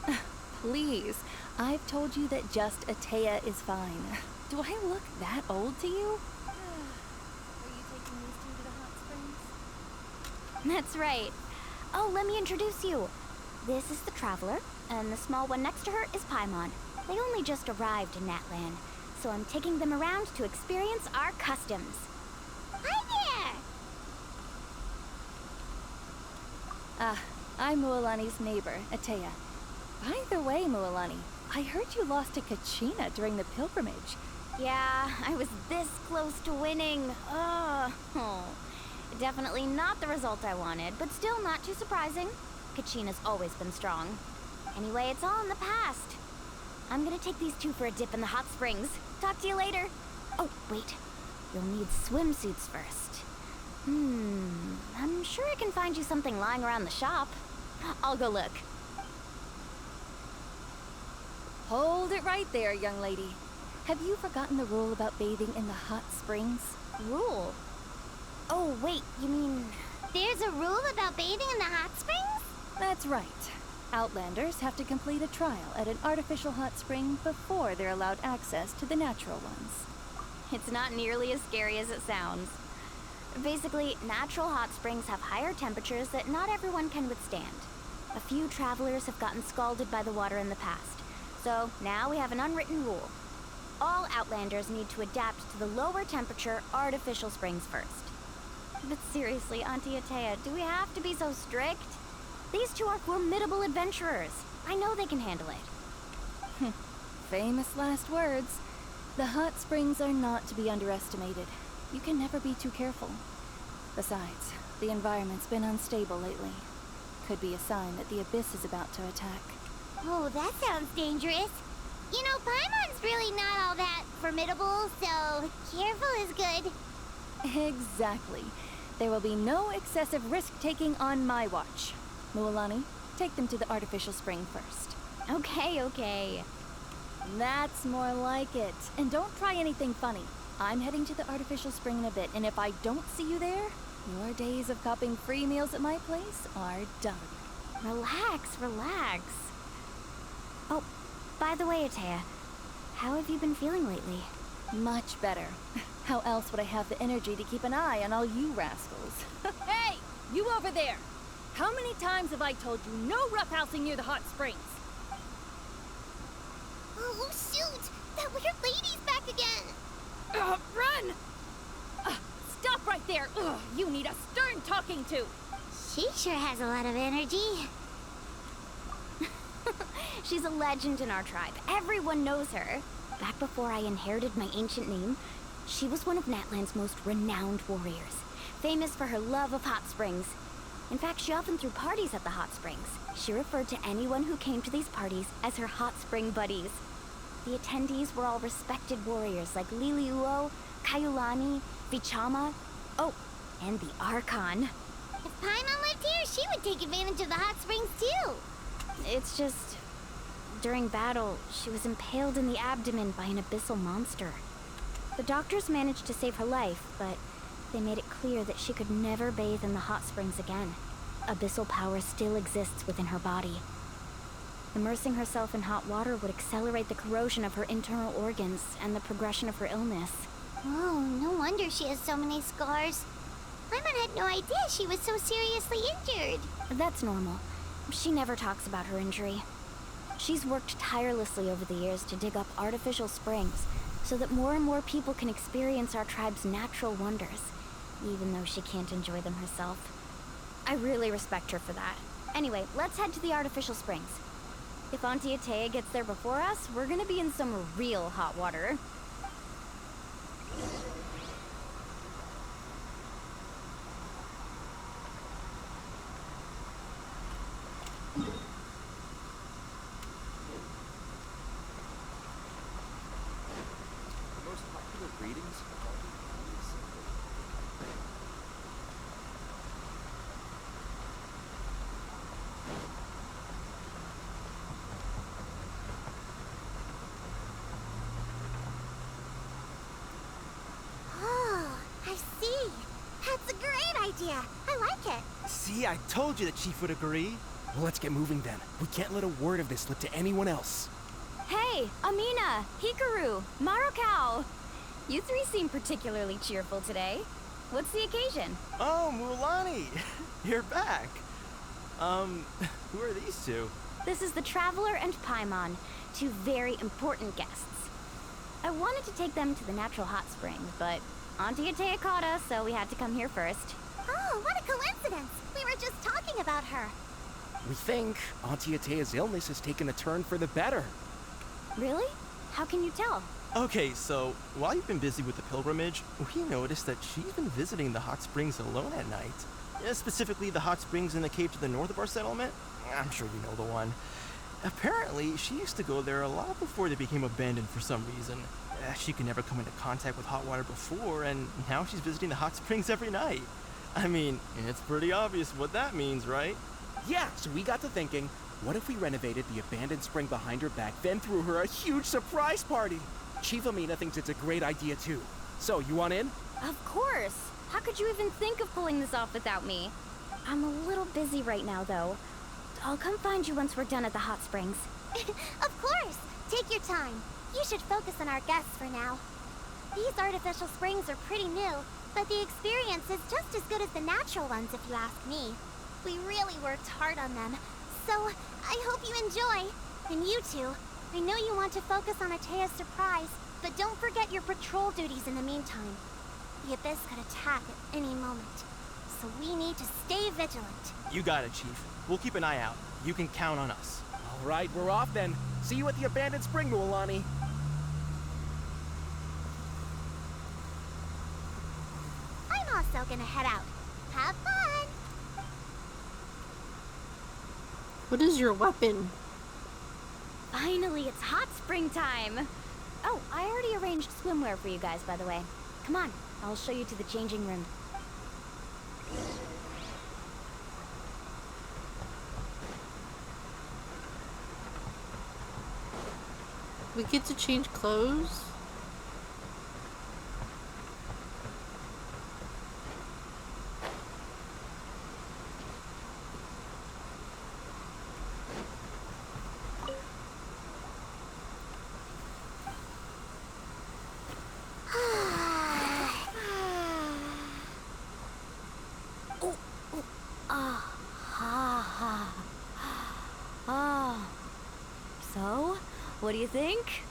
Atea! Please, I've told you that just Atea is fine. Do I look that old to you? Are you taking these two to the hot springs? That's right. Oh, let me introduce you. This is the Traveler, and the small one next to her is Paimon. They only just arrived in Natlan, so I'm taking them around to experience our customs. Hi there! I'm Mualani's neighbor, Atea. By the way, Mualani, I heard you lost to Kachina during the pilgrimage. Yeah, I was this close to winning. Oh, definitely not the result I wanted, but still not too surprising. Kachina's always been strong. Anyway, it's all in the past. I'm gonna take these two for a dip in the hot springs. Talk to you later. Oh, wait. You'll need swimsuits first. I'm sure I can find you something lying around the shop. I'll go look. Hold it right there, young lady. Have you forgotten the rule about bathing in the hot springs? Rule? Oh, wait, you mean... There's a rule about bathing in the hot springs? That's right. Outlanders have to complete a trial at an artificial hot spring before they're allowed access to the natural ones. It's not nearly as scary as it sounds. Basically, natural hot springs have higher temperatures that not everyone can withstand. A few travelers have gotten scalded by the water in the past, so now we have an unwritten rule. All Outlanders need to adapt to the lower temperature artificial springs first. But seriously, Auntie Atea, do we have to be so strict? These two are formidable adventurers. I know they can handle it. Famous last words. The hot springs are not to be underestimated. You can never be too careful. Besides, the environment's been unstable lately. Could be a sign that the abyss is about to attack. Oh, that sounds dangerous. You know, Paimon's really not all that formidable, so careful is good. Exactly. There will be no excessive risk-taking on my watch. Mualani, take them to the artificial spring first. Okay. That's more like it. And don't try anything funny. I'm heading to the artificial spring in a bit, and if I don't see you there, your days of copping free meals at my place are done. Relax. Oh, by the way, Atea, how have you been feeling lately? Much better. How else would I have the energy to keep an eye on all you rascals? Hey! You over there! How many times have I told you no roughhousing near the hot springs? Oh, shoot! That weird lady's back again! Run! Stop right there! You need a stern talking to! She sure has a lot of energy. She's a legend in our tribe. Everyone knows her. Back before I inherited my ancient name, she was one of Natlan's most renowned warriors, famous for her love of hot springs. In fact, she often threw parties at the hot springs. She referred to anyone who came to these parties as her hot spring buddies. The attendees were all respected warriors like Liliuo, Kaiulani, Vichama, and the Archon. If Paimon lived here, she would take advantage of the hot springs too. It's just... during battle, she was impaled in the abdomen by an abyssal monster. The doctors managed to save her life, but they made it clear that she could never bathe in the hot springs again. Abyssal power still exists within her body. Immersing herself in hot water would accelerate the corrosion of her internal organs and the progression of her illness. Oh, no wonder she has so many scars. Paimon had no idea she was so seriously injured. That's normal. She never talks about her injury. She's worked tirelessly over the years to dig up artificial springs so that more and more people can experience our tribe's natural wonders, even though she can't enjoy them herself. I really respect her for that. Anyway, let's head to the artificial springs. If Auntie Atea gets there before us, we're gonna be in some real hot water. Oh, I see. That's a great idea. I like it. See, I told you the chief would agree. Well, let's get moving then. We can't let a word of this slip to anyone else. Hey, Amina, Hikaru, Marukau! You three seem particularly cheerful today. What's the occasion? Oh, Mulani! You're back. Who are these two? This is the Traveler and Paimon, two very important guests. I wanted to take them to the natural hot springs, but Auntie Atea caught us, so we had to come here first. Oh, what a coincidence. We were just talking about her. We think Auntie Atea's illness has taken a turn for the better. Really? How can you tell? Okay, so while you've been busy with the pilgrimage, we noticed that she's been visiting the hot springs alone at night. Specifically the hot springs in the cave to the north of our settlement. I'm sure you know the one. Apparently, she used to go there a lot before they became abandoned for some reason. She could never come into contact with hot water before, and now she's visiting the hot springs every night. I mean, it's pretty obvious what that means, right? Yeah, so we got to thinking, what if we renovated the abandoned spring behind her back, then threw her a huge surprise party? Chief Amina thinks it's a great idea too. So, you want in? Of course! How could you even think of pulling this off without me? I'm a little busy right now, though. I'll come find you once we're done at the hot springs. Of course! Take your time. You should focus on our guests for now. These artificial springs are pretty new, but the experience is just as good as the natural ones if you ask me. We really worked hard on them, so I hope you enjoy. And you two, I know you want to focus on Atea's surprise, but don't forget your patrol duties in the meantime. The Abyss could attack at any moment, so we need to stay vigilant. You got it, Chief. We'll keep an eye out. You can count on us. All right, we're off then. See you at the abandoned spring, Mulani. I'm also gonna head out. Have fun! What is your weapon? Finally, it's hot spring time! Oh, I already arranged swimwear for you guys, by the way. Come on, I'll show you to the changing room. We get to change clothes? So, what do you think?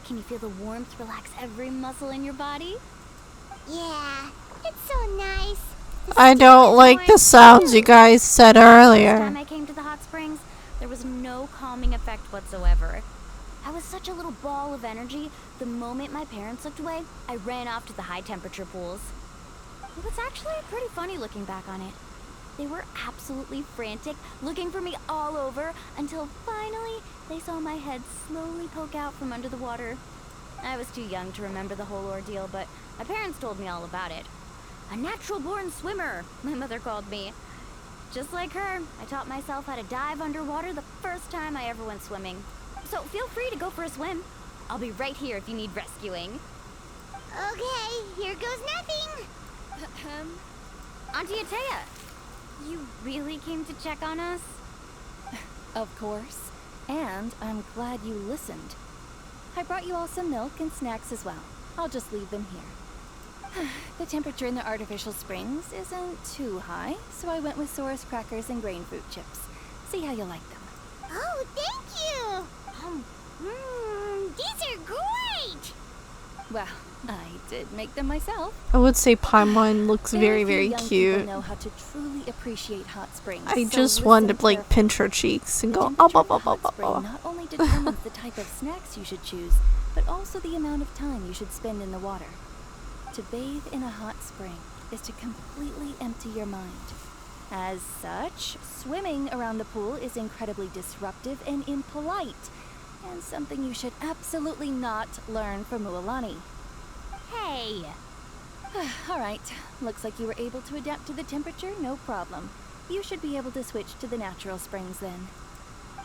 Can you feel the warmth relax every muscle in your body? Yeah, it's so nice. I don't like the sounds you guys said Last earlier. time I came to the hot springs, there was no calming effect whatsoever. I was such a little ball of energy, the moment my parents looked away, I ran off to the high temperature pools. It was actually pretty funny looking back on it. They were absolutely frantic, looking for me all over, until finally they saw my head slowly poke out from under the water. I was too young to remember the whole ordeal, but my parents told me all about it. A natural-born swimmer, my mother called me. Just like her, I taught myself how to dive underwater the first time I ever went swimming. So feel free to go for a swim. I'll be right here if you need rescuing. Okay, here goes nothing. Auntie Atea, you really came to check on us? Of course. And I'm glad you listened. I brought you all some milk and snacks as well. I'll just leave them here. The temperature in the artificial springs isn't too high, so I went with Saurus crackers and grain fruit chips. See how you like them. Oh, thank you! These are great! Well, I did make them myself. I would say Paimon looks very, Very very few young cute. people know how to truly appreciate hot springs. I so just wanted to listen like carefully. pinch her cheeks and The go, temperature oh, of the hot spring oh. not only determines the type of snacks you should choose, but also the amount of time you should spend in the water. To bathe in a hot spring is to completely empty your mind. As such, swimming around the pool is incredibly disruptive and impolite, and something you should absolutely not learn from Mualani. Hey! All right, looks like you were able to adapt to the temperature, no problem. You should be able to switch to the natural springs then.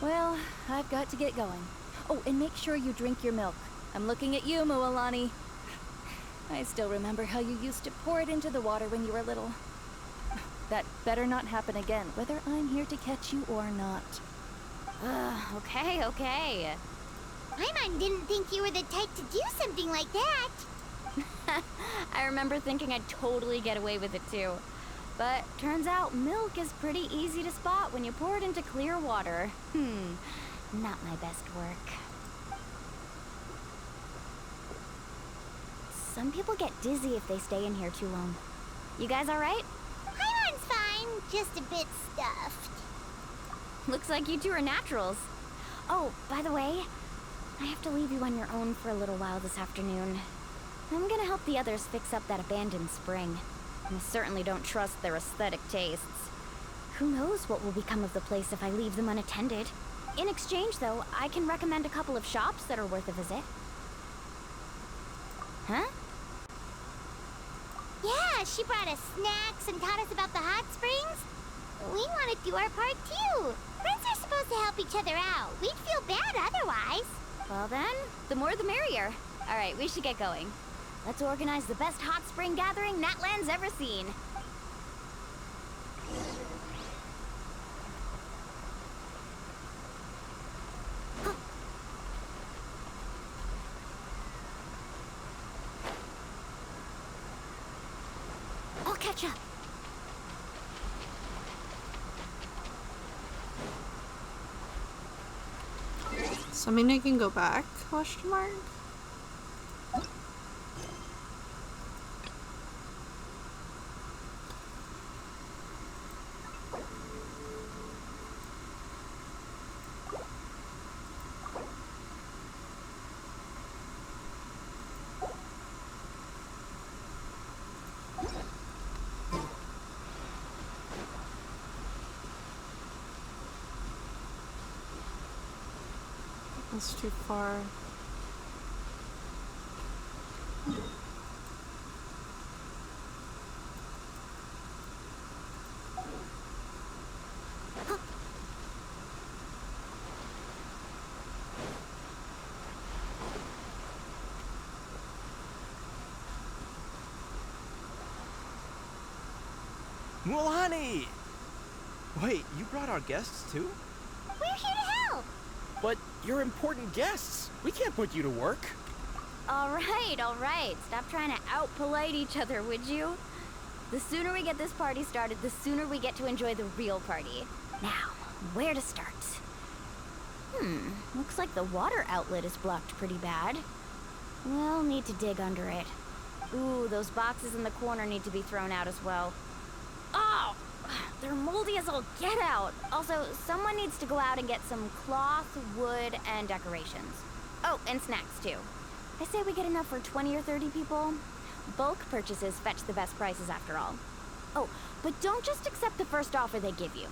Well, I've got to get going. Oh, and make sure you drink your milk. I'm looking at you, Mualani. I still remember how you used to pour it into the water when you were little. That better not happen again, whether I'm here to catch you or not. Okay. Paimon didn't think you were the type to do something like that. I remember thinking I'd totally get away with it too. But turns out milk is pretty easy to spot when you pour it into clear water. Not my best work. Some people get dizzy if they stay in here too long. You guys alright? Paimon's fine, just a bit stuffed. Looks like you two are naturals. Oh, by the way, I have to leave you on your own for a little while this afternoon. I'm gonna help the others fix up that abandoned spring. I certainly don't trust their aesthetic tastes. Who knows what will become of the place if I leave them unattended. In exchange, though, I can recommend a couple of shops that are worth a visit. Huh? Yeah, she brought us snacks and taught us about the hot springs. We want to do our part too. Friends are supposed to help each other out. We'd feel bad otherwise. Well then, the more the merrier. Alright, we should get going. Let's organize the best hot spring gathering Natland's ever seen. I'll catch up. So I mean I can go back, question mark? That's too far. Mualani! Wait, you brought our guests too? We're here to help. But you're important guests. We can't put you to work. Alright. Stop trying to out-polite each other, would you? The sooner we get this party started, the sooner we get to enjoy the real party. Now, where to start? Looks like the water outlet is blocked pretty bad. We'll need to dig under it. Ooh, those boxes in the corner need to be thrown out as well. Oh! They're moldy as all get out. Also, someone needs to go out and get some cloth, wood, and decorations. Oh, and snacks too. I say we get enough for 20 or 30 people. Bulk purchases fetch the best prices after all. Oh, but don't just accept the first offer they give you.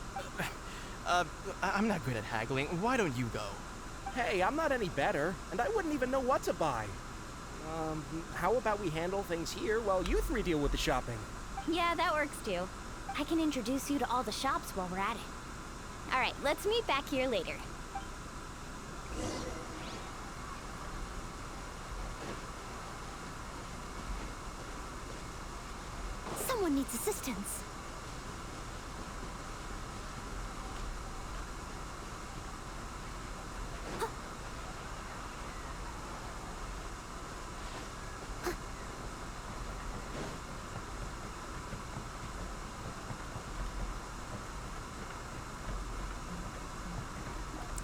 I'm not good at haggling. Why don't you go? Hey, I'm not any better, and I wouldn't even know what to buy. How about we handle things here while you three deal with the shopping? Yeah, that works too. I can introduce you to all the shops while we're at it. Alright, let's meet back here later. So Someone needs assistance.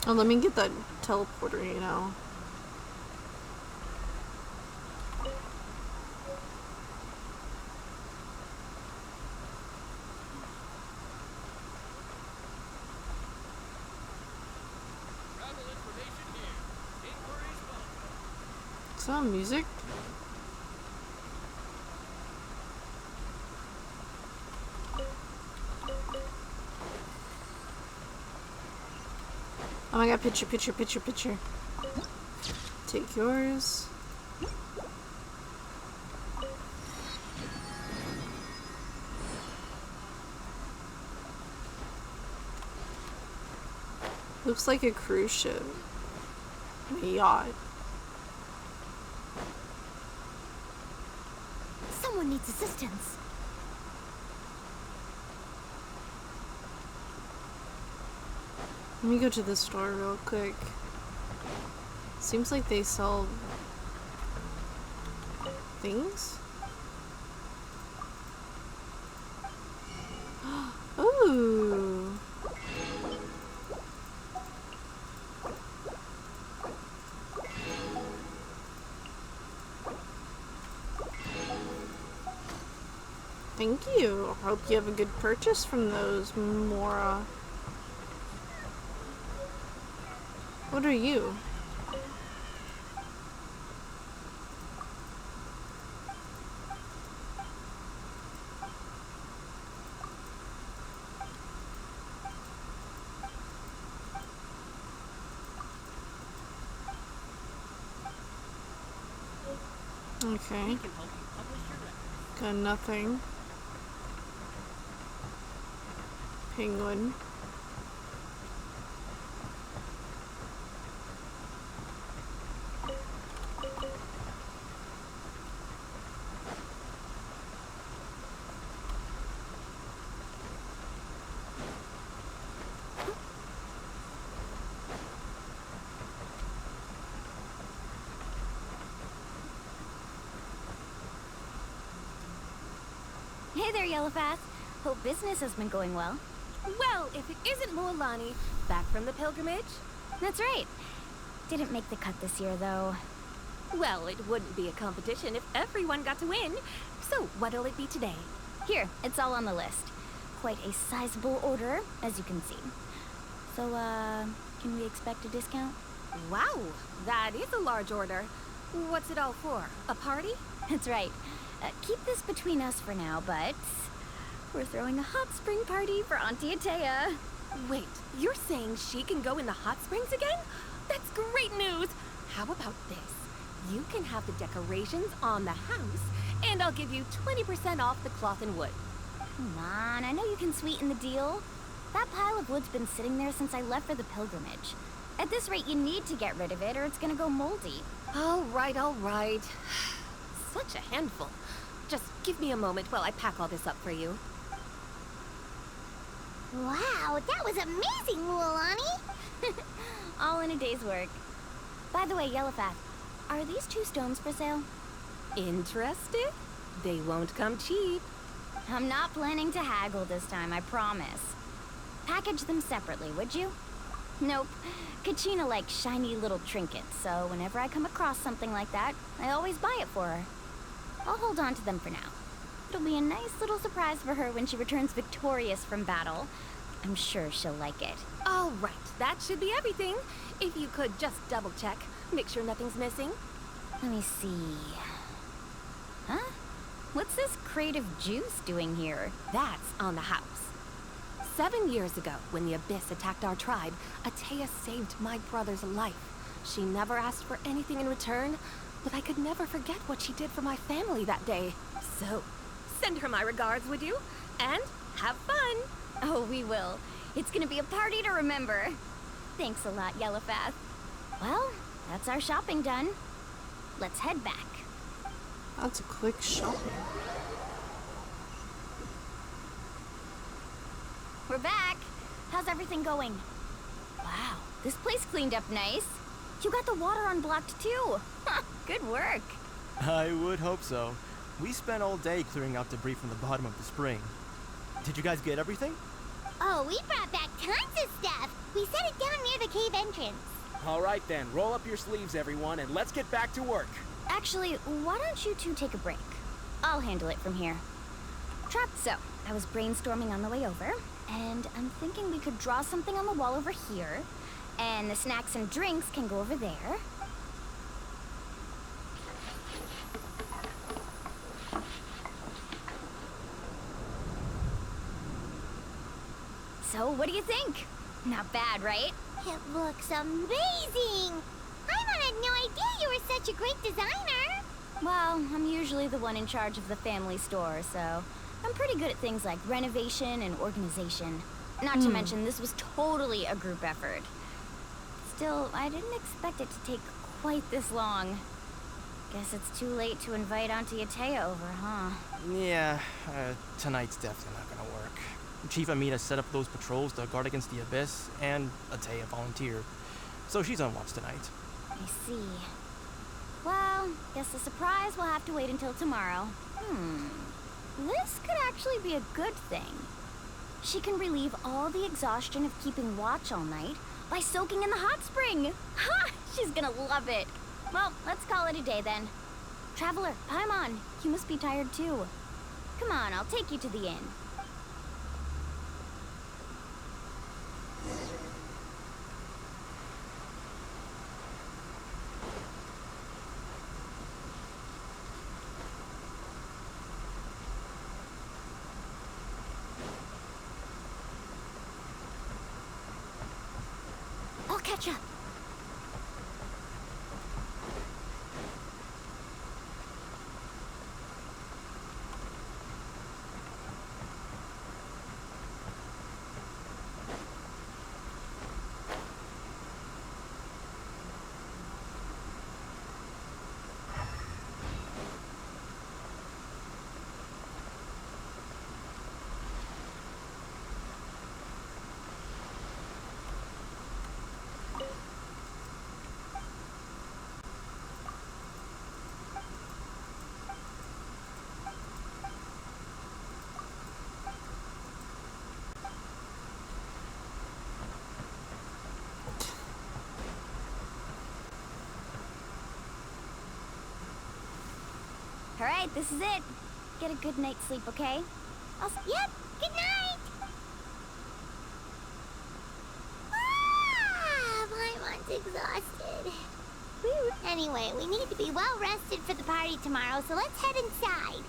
Oh, let me get that teleporter, you know. Is that music? Oh my god, picture. Take yours. Looks like a cruise ship. A yacht. Someone needs assistance. Let me go to the store real quick. Seems like they sell things. Ooh. Thank you. Hope you have a good purchase from those, Mora. What are you? Okay. Got nothing. Penguin. Hey there, Yellowfast. Hope business has been going well. Well, if it isn't Mualani, back from the pilgrimage? That's right. Didn't make the cut this year, though. Well, it wouldn't be a competition if everyone got to win. So, what'll it be today? Here, it's all on the list. Quite a sizable order, as you can see. So, can we expect a discount? Wow, that is a large order. What's it all for? A party? That's right. Keep this between us for now, but we're throwing a hot spring party for Auntie Atea. Wait, you're saying she can go in the hot springs again? That's great news! How about this? You can have the decorations on the house, and I'll give you 20% off the cloth and wood. Come on, I know you can sweeten the deal. That pile of wood's been sitting there since I left for the pilgrimage. At this rate, you need to get rid of it or it's gonna go moldy. All right, all right. Such a handful. Just give me a moment while I pack all this up for you. Wow, that was amazing, Mualani! All in a day's work. By the way, Yellowfast, are these 2 stones for sale? Interested? They won't come cheap. I'm not planning to haggle this time, I promise. Package them separately, would you? Nope. Kachina likes shiny little trinkets, so whenever I come across something like that, I always buy it for her. I'll hold on to them for now. It'll be a nice little surprise for her when she returns victorious from battle. I'm sure she'll like it. All right, that should be everything. If you could just double check, make sure nothing's missing. Let me see. Huh? What's this crate of juice doing here? That's on the house. 7 years ago, when the Abyss attacked our tribe, Atea saved my brother's life. She never asked for anything in return, but I could never forget what she did for my family that day. So, send her my regards, would you? And have fun! Oh, we will. It's gonna be a party to remember. Thanks a lot, Yellowfast. Well, that's our shopping done. Let's head back. That's a quick shopping. We're back. How's everything going? Wow, this place cleaned up nice. You got the water unblocked too. Good work. I would hope so. We spent all day clearing out debris from the bottom of the spring. Did you guys get everything? Oh, we brought back tons of stuff. We set it down near the cave entrance. All right then, roll up your sleeves, everyone, and let's get back to work. Actually, why don't you two take a break? I'll handle it from here. So, I was brainstorming on the way over, and I'm thinking we could draw something on the wall over here, and the snacks and drinks can go over there. So, what do you think? Not bad, right? It looks amazing! Paimon had no idea you were such a great designer! Well, I'm usually the one in charge of the family store, so I'm pretty good at things like renovation and organization. Not to mention, this was totally a group effort. Still, I didn't expect it to take quite this long. Guess it's too late to invite Auntie Atea over, huh? Yeah, tonight's definitely not gonna work. Chief Amina set up those patrols to guard against the Abyss, and Atea volunteered. So she's on watch tonight. I see. Well, guess the surprise will have to wait until tomorrow. This could actually be a good thing. She can relieve all the exhaustion of keeping watch all night by soaking in the hot spring. Ha! She's gonna love it. Well, let's call it a day then. Traveler, Paimon, you must be tired too. Come on, I'll take you to the inn. I'll catch up. All right, this is it. Get a good night's sleep, okay? Yep, good night! Ah, Paimon's exhausted. Whew. Anyway, we need to be well rested for the party tomorrow, so let's head inside.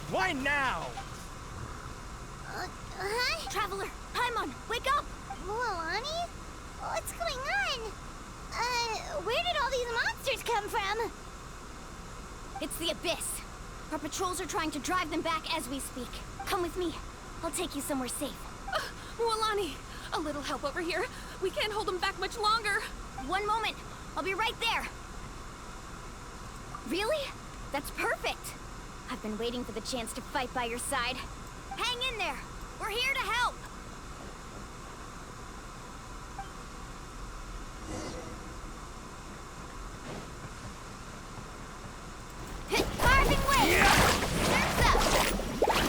Why now? Huh? Traveler, Paimon, wake up! Mualani? What's going on? Where did all these monsters come from? It's the Abyss. Our patrols are trying to drive them back as we speak. Come with me. I'll take you somewhere safe. Mualani, a little help over here. We can't hold them back much longer. One moment. I'll be right there. Really? That's perfect. I've been waiting for the chance to fight by your side. Hang in there. We're here to help. Carving way! Surf's up!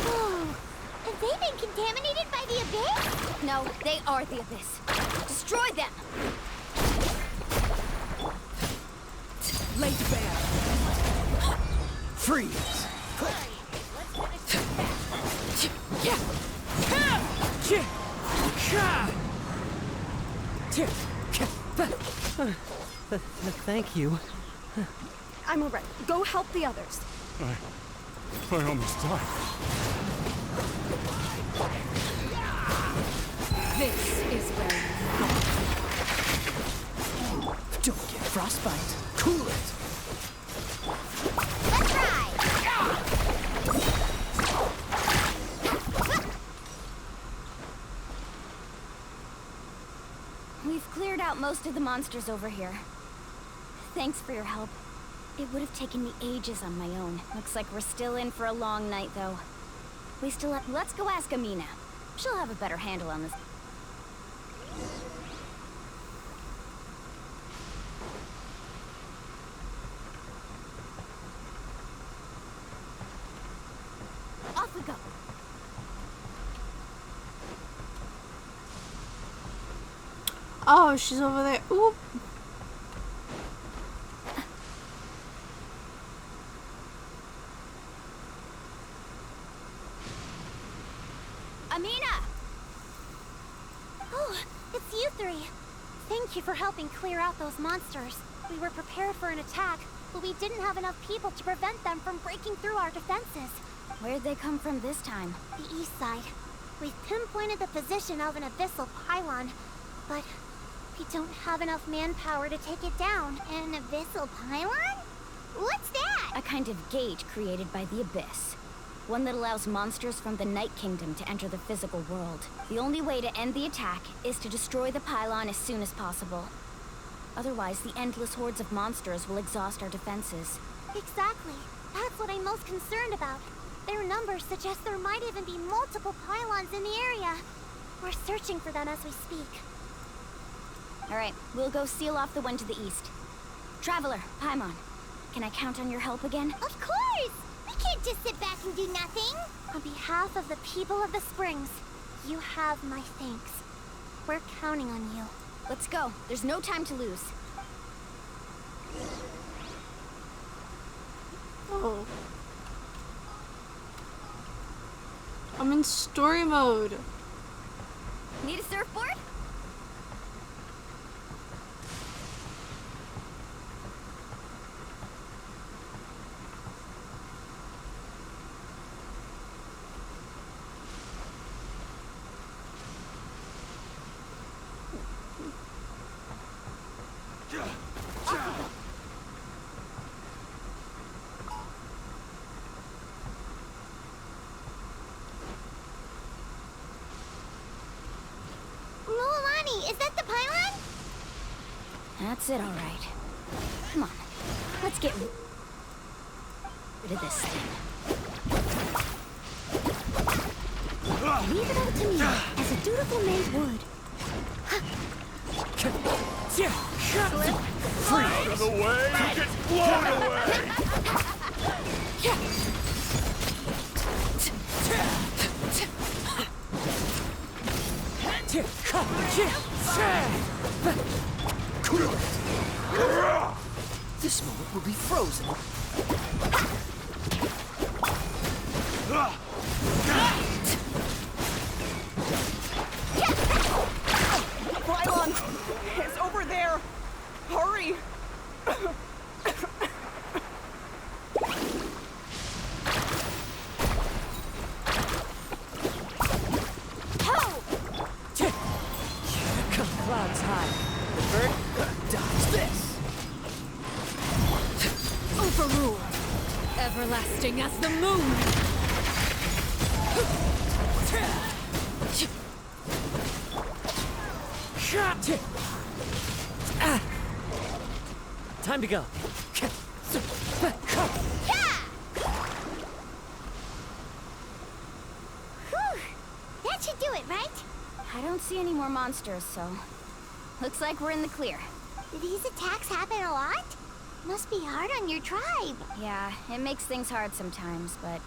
Oh, have they been contaminated by the Abyss? No, they are the Abyss. Destroy them! Lay bare. Freeze. Thank you. I'm alright. Go help the others. I almost died. This is where you Don't get frostbite. Cool it. Let's ride! most of the monsters over here. Thanks for your help. It would have taken me ages on my own. Looks like we're still in for a long night, though. We still have... Let's go ask Amina. She'll have a better handle on this. Off we go. Oh, she's over there. Oop. Amina! Oh, it's you three. Thank you for helping clear out those monsters. We were prepared for an attack, but we didn't have enough people to prevent them from breaking through our defenses. Where'd they come from this time? The east side. We've pinpointed the position of an abyssal pylon, but we don't have enough manpower to take it down. An abyssal pylon? What's that? A kind of gate created by the Abyss. One that allows monsters from the Night Kingdom to enter the physical world. The only way to end the attack is to destroy the pylon as soon as possible. Otherwise, the endless hordes of monsters will exhaust our defenses. Exactly. That's what I'm most concerned about. Their numbers suggest there might even be multiple pylons in the area. We're searching for them as we speak. Alright, we'll go seal off the one to the east. Traveler, Paimon, can I count on your help again? Of course! We can't just sit back and do nothing. On behalf of the people of the Springs, you have my thanks. We're counting on you. Let's go. There's no time to lose. Oh. I'm in story mode. Need a surfboard? Is that the pylon? That's it, all right. Come on, let's get rid of this thing. Leave it up to me, as a dutiful maid would. Out of the way, you get blown away! This moment will be frozen. Pylon! It's over there! Hurry! Clouds high. The bird dodge this. Overruled. Everlasting as the moon. Time to go. That should do it, right? I don't see any more monsters, so... Looks like we're in the clear. Do these attacks happen a lot? Must be hard on your tribe. Yeah, it makes things hard sometimes, but...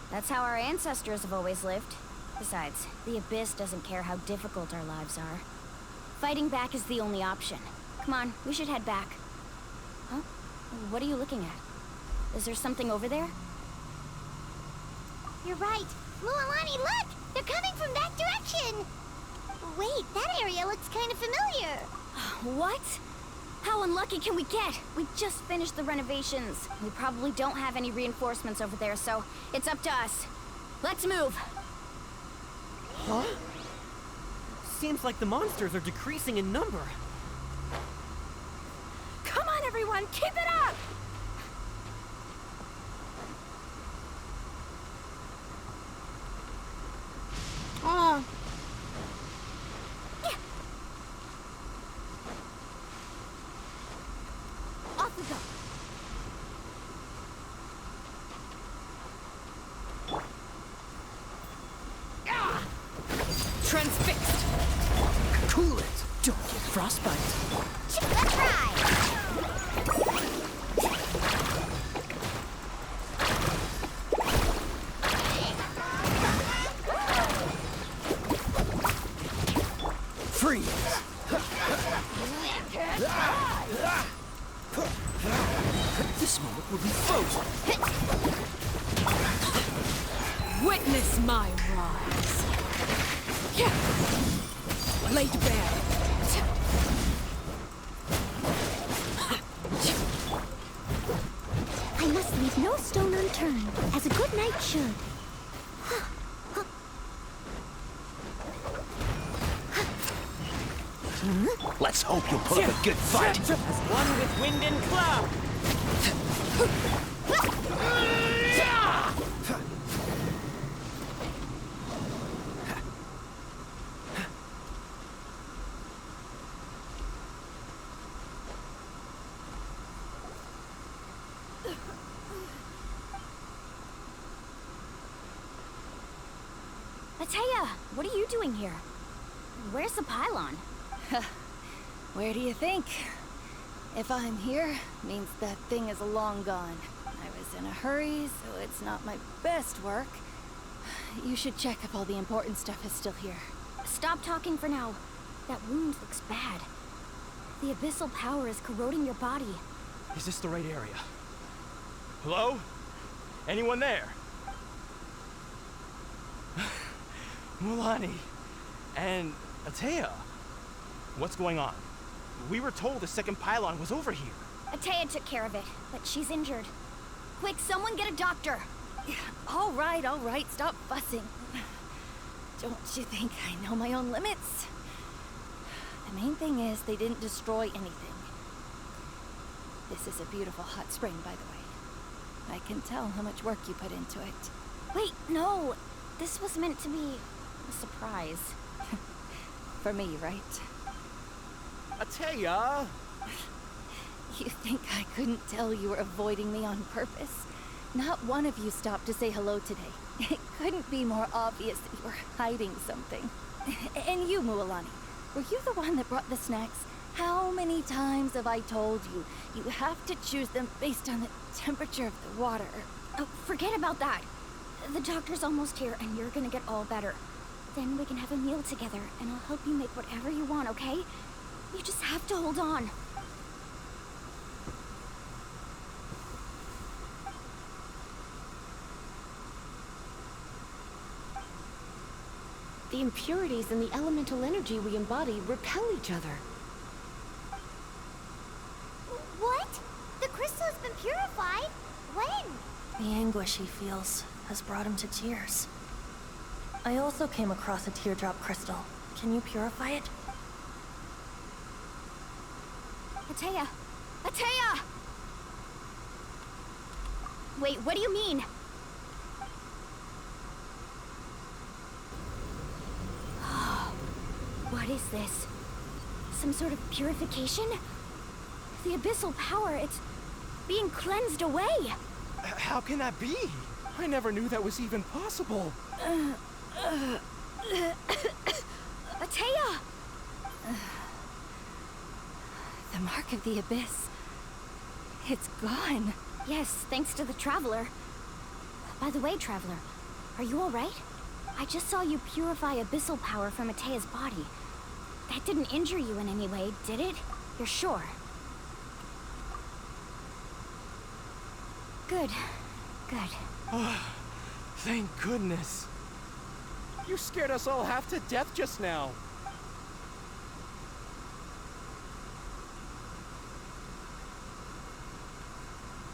That's how our ancestors have always lived. Besides, the Abyss doesn't care how difficult our lives are. Fighting back is the only option. Come on, we should head back. Huh? What are you looking at? Is there something over there? You're right. Lualani, look! They're coming from that direction! Wait, that area looks kind of familiar. What? How unlucky can we get? We just finished the renovations. We probably don't have any reinforcements over there, so it's up to us. Let's move. Huh? Seems like the monsters are decreasing in number. Come on, everyone, keep it up! Ah. Transfixed! Cool it! Don't get frostbite. Let's try! Freeze! This moment will be frozen. Witness my rise. Laid bare. I must leave no stone unturned, as a good knight should. Let's hope you'll put up a good fight. As one with wind and cloud. Atea, what are you doing here? Where's the pylon? Where do you think? If I'm here, means that thing is long gone. I was in a hurry, so it's not my best work. You should check if all the important stuff is still here. Stop talking for now. That wound looks bad. The abyssal power is corroding your body. Is this the right area? Hello? Anyone there? Mulani and Atea. What's going on? We were told the second pylon was over here. Atea took care of it, but she's injured. Quick, someone get a doctor! All right, stop fussing. Don't you think I know my own limits? The main thing is they didn't destroy anything. This is a beautiful hot spring, by the way. I can tell how much work you put into it. Wait, no! This was meant to be a surprise. For me, right? Atea! You think I couldn't tell you were avoiding me on purpose? Not one of you stopped to say hello today. It couldn't be more obvious that you were hiding something. And you, Mualani, were you the one that brought the snacks? How many times have I told you, you have to choose them based on the temperature of the water? Oh, forget about that. The doctor's almost here, and you're gonna get all better. Then we can have a meal together, and I'll help you make whatever you want, okay? You just have to hold on. The impurities in the elemental energy we embody repel each other. What? The crystal has been purified? When? The anguish he feels has brought him to tears. I also came across a teardrop crystal. Can you purify it? Atea! Atea! Wait, what do you mean? What is this? Some sort of purification? The abyssal power, it's being cleansed away! How can that be? I never knew that was even possible. Atea! The mark of the abyss. It's gone. Yes, thanks to the Traveler. By the way, Traveler, are you alright? I just saw you purify abyssal power from Atea's body. That didn't injure you in any way, did it? You're sure? Good. Good. Oh, thank goodness. You scared us all half to death just now.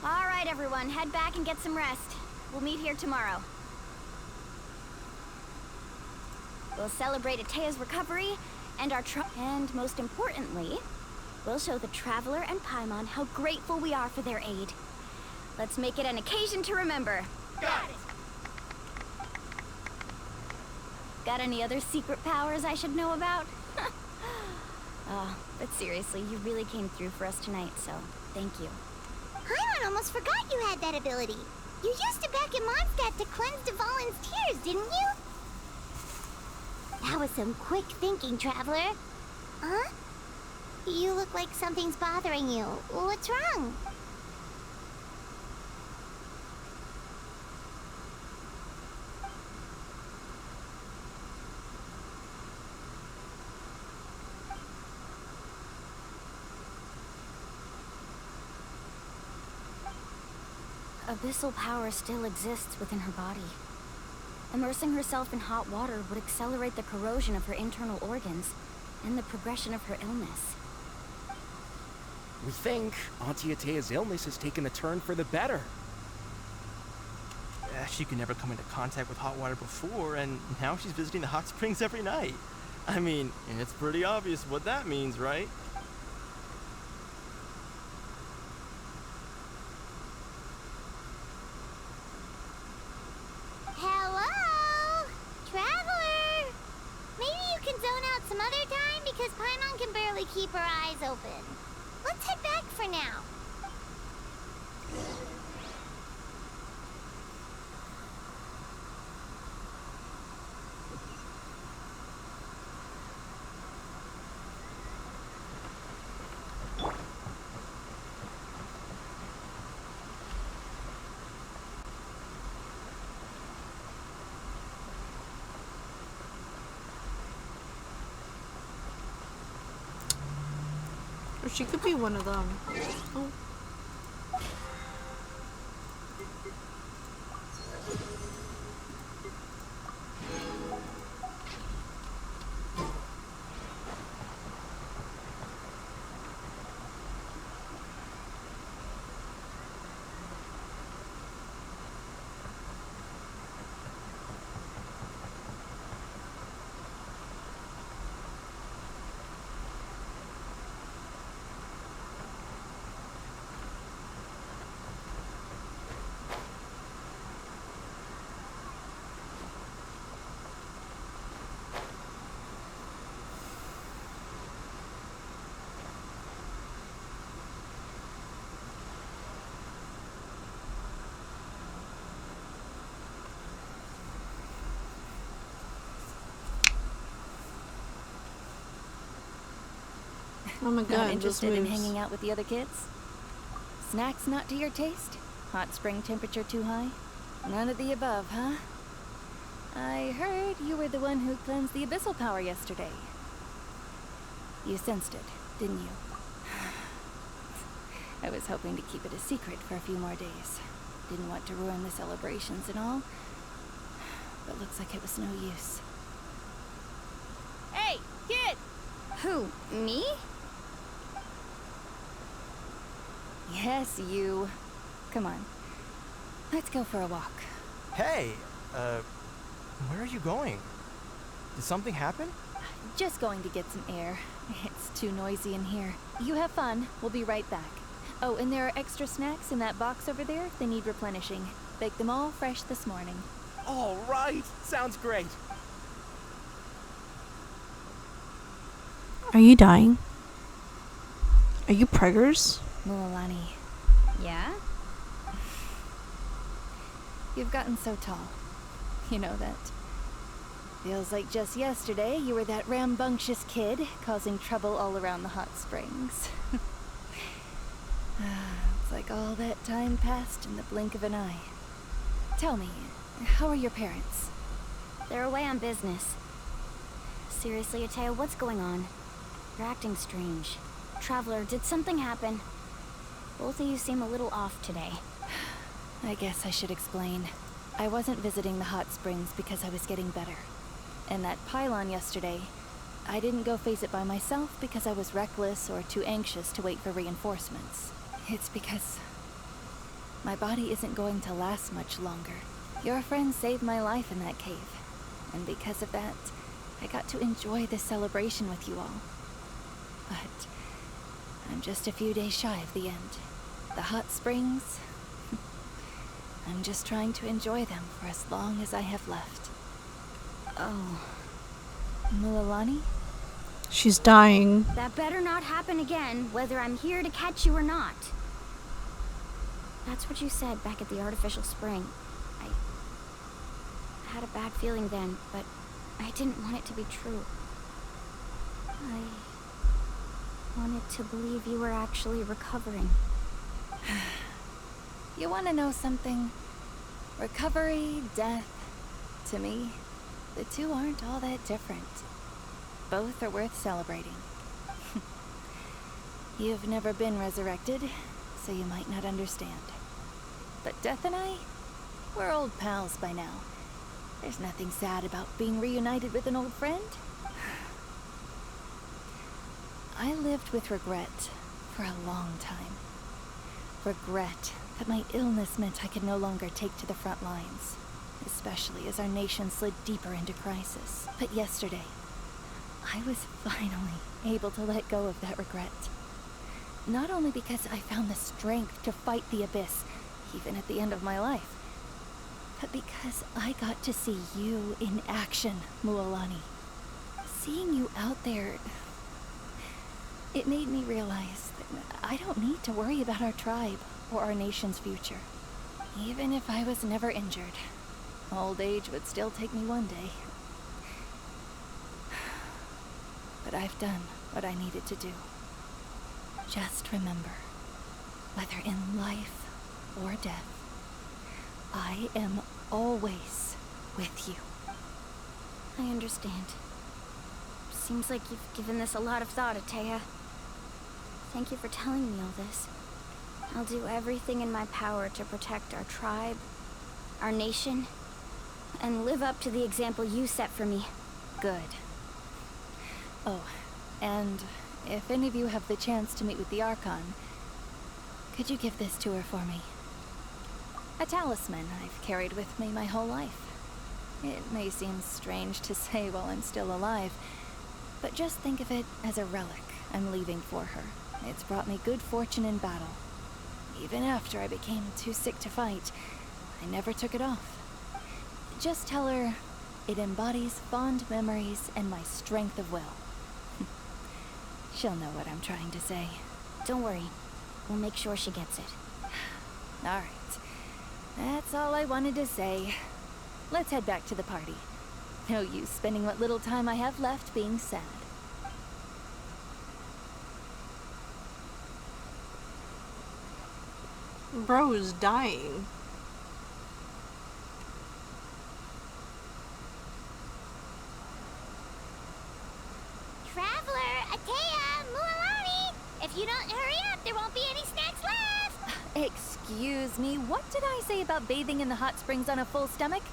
Alright, everyone, head back and get some rest. We'll meet here tomorrow. We'll celebrate Atea's recovery, and and most importantly, we'll show the Traveler and Paimon how grateful we are for their aid. Let's make it an occasion to remember. Got it! Got any other secret powers I should know about? Oh, but seriously, you really came through for us tonight, so thank you. Paimon almost forgot you had that ability. You used it back in Mondstadt to cleanse Dvalin's tears, didn't you? That was some quick thinking, traveler. Huh? You look like something's bothering you. What's wrong? Abyssal power still exists within her body. Immersing herself in hot water would accelerate the corrosion of her internal organs and the progression of her illness. We think Auntie Atea's illness has taken a turn for the better. She could never come into contact with hot water before, and now she's visiting the hot springs every night. I mean, it's pretty obvious what that means, right? Hello? Traveler? Maybe you can zone out some other time because Paimon can barely keep her eyes open. Let's head back for now. Or she could be one of them. Oh. Oh my god, Not interested in moves. hanging out with the other kids? Snacks not to your taste? Hot spring temperature too high? None of the above, huh? I heard you were the one who cleansed the abyssal power yesterday. You sensed it, didn't you? I was hoping to keep it a secret for a few more days. Didn't want to ruin the celebrations and all, but looks like it was no use. Hey, kid! Who, me? Yes, you. Come on. Let's go for a walk. Hey, where are you going? Did something happen? Just going to get some air. It's too noisy in here. You have fun. We'll be right back. Oh, and there are extra snacks in that box over there if they need replenishing. Baked them all fresh this morning. All right, sounds great. Are you dying? Are you preggers? Mulilani. Yeah? You've gotten so tall. You know that. Feels like just yesterday you were that rambunctious kid causing trouble all around the hot springs. It's like all that time passed in the blink of an eye. Tell me, how are your parents? They're away on business. Seriously, Atea, what's going on? You're acting strange. Traveler, did something happen? Both of you seem a little off today. I guess I should explain. I wasn't visiting the hot springs because I was getting better. And that pylon yesterday, I didn't go face it by myself because I was reckless or too anxious to wait for reinforcements. It's because my body isn't going to last much longer. Your friend saved my life in that cave. And because of that, I got to enjoy this celebration with you all. But I'm just a few days shy of the end. The hot springs, I'm just trying to enjoy them for as long as I have left. Oh. Mulilani? She's dying. That better not happen again, whether I'm here to catch you or not. That's what you said back at the artificial spring. I had a bad feeling then, but I didn't want it to be true. I wanted to believe you were actually recovering. You want to know something? Recovery, death, to me, the two aren't all that different. Both are worth celebrating. You've never been resurrected, so you might not understand. But Death and I, we're old pals by now. There's nothing sad about being reunited with an old friend. I lived with regret for a long time. Regret that my illness meant I could no longer take to the front lines, especially as our nation slid deeper into crisis. But yesterday, I was finally able to let go of that regret. Not only because I found the strength to fight the abyss, even at the end of my life, but because I got to see you in action, Mualani. Seeing you out there, it made me realize that I don't need to worry about our tribe or our nation's future. Even if I was never injured, old age would still take me one day. But I've done what I needed to do. Just remember, whether in life or death, I am always with you. I understand. Seems like you've given this a lot of thought, Atea. Thank you for telling me all this. I'll do everything in my power to protect our tribe, our nation, and live up to the example you set for me. Good. Oh, and if any of you have the chance to meet with the Archon, could you give this to her for me? A talisman I've carried with me my whole life. It may seem strange to say while I'm still alive, but just think of it as a relic I'm leaving for her. It's brought me good fortune in battle. Even after I became too sick to fight, I never took it off. Just tell her it embodies fond memories and my strength of will. She'll know what I'm trying to say. Don't worry. We'll make sure she gets it. All right. That's all I wanted to say. Let's head back to the party. No use spending what little time I have left being sad. Bro is dying. Traveler, Atea, Mualani! If you don't hurry up, there won't be any snacks left! Excuse me, what did I say about bathing in the hot springs on a full stomach?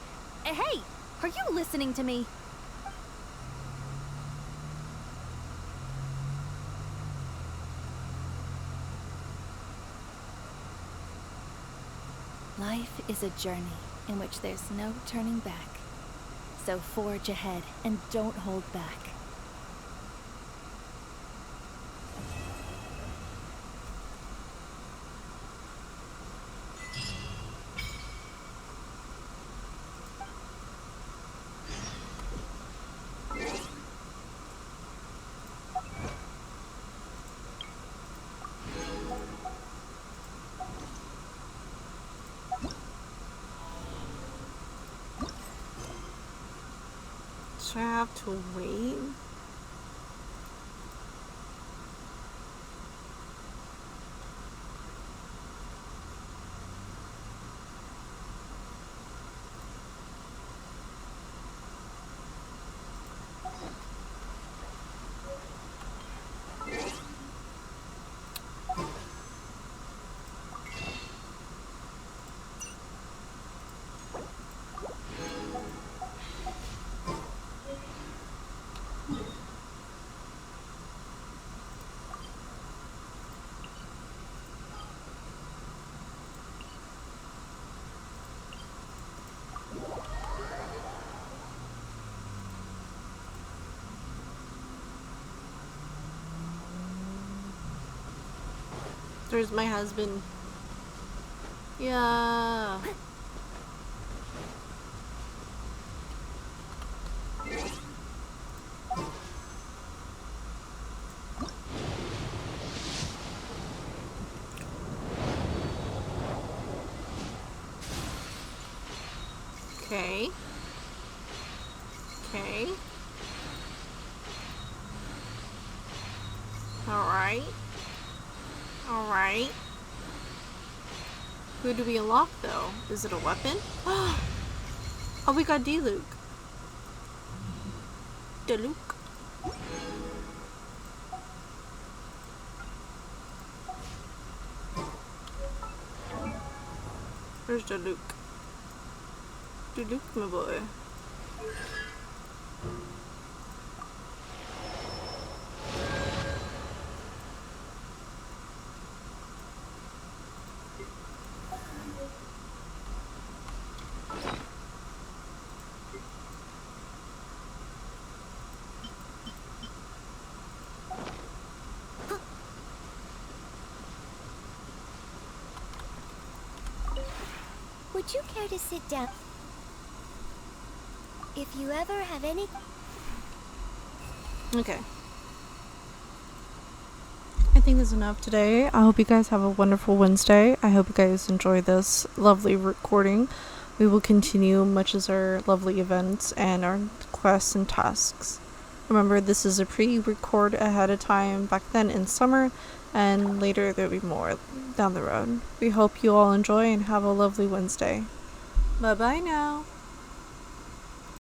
Hey, are you listening to me? Life is a journey in which there's no turning back. So forge ahead and don't hold back. So I have to wait? There's my husband. Yeah. Okay. Okay. Alright. Alright. Who do we unlock though? Is it a weapon? Oh, we got D-Luke. D-Luke. Where's D-Luke? D-Luke, my boy. Would you care to sit down? If you ever have any... Okay. I think that's enough today. I hope you guys have a wonderful Wednesday. I hope you guys enjoy this lovely recording. We will continue much as our lovely events and our quests and tasks. Remember, this is a pre-record ahead of time back then in summer, and later there'll be more down the road. We hope you all enjoy and have a lovely Wednesday. Bye bye now.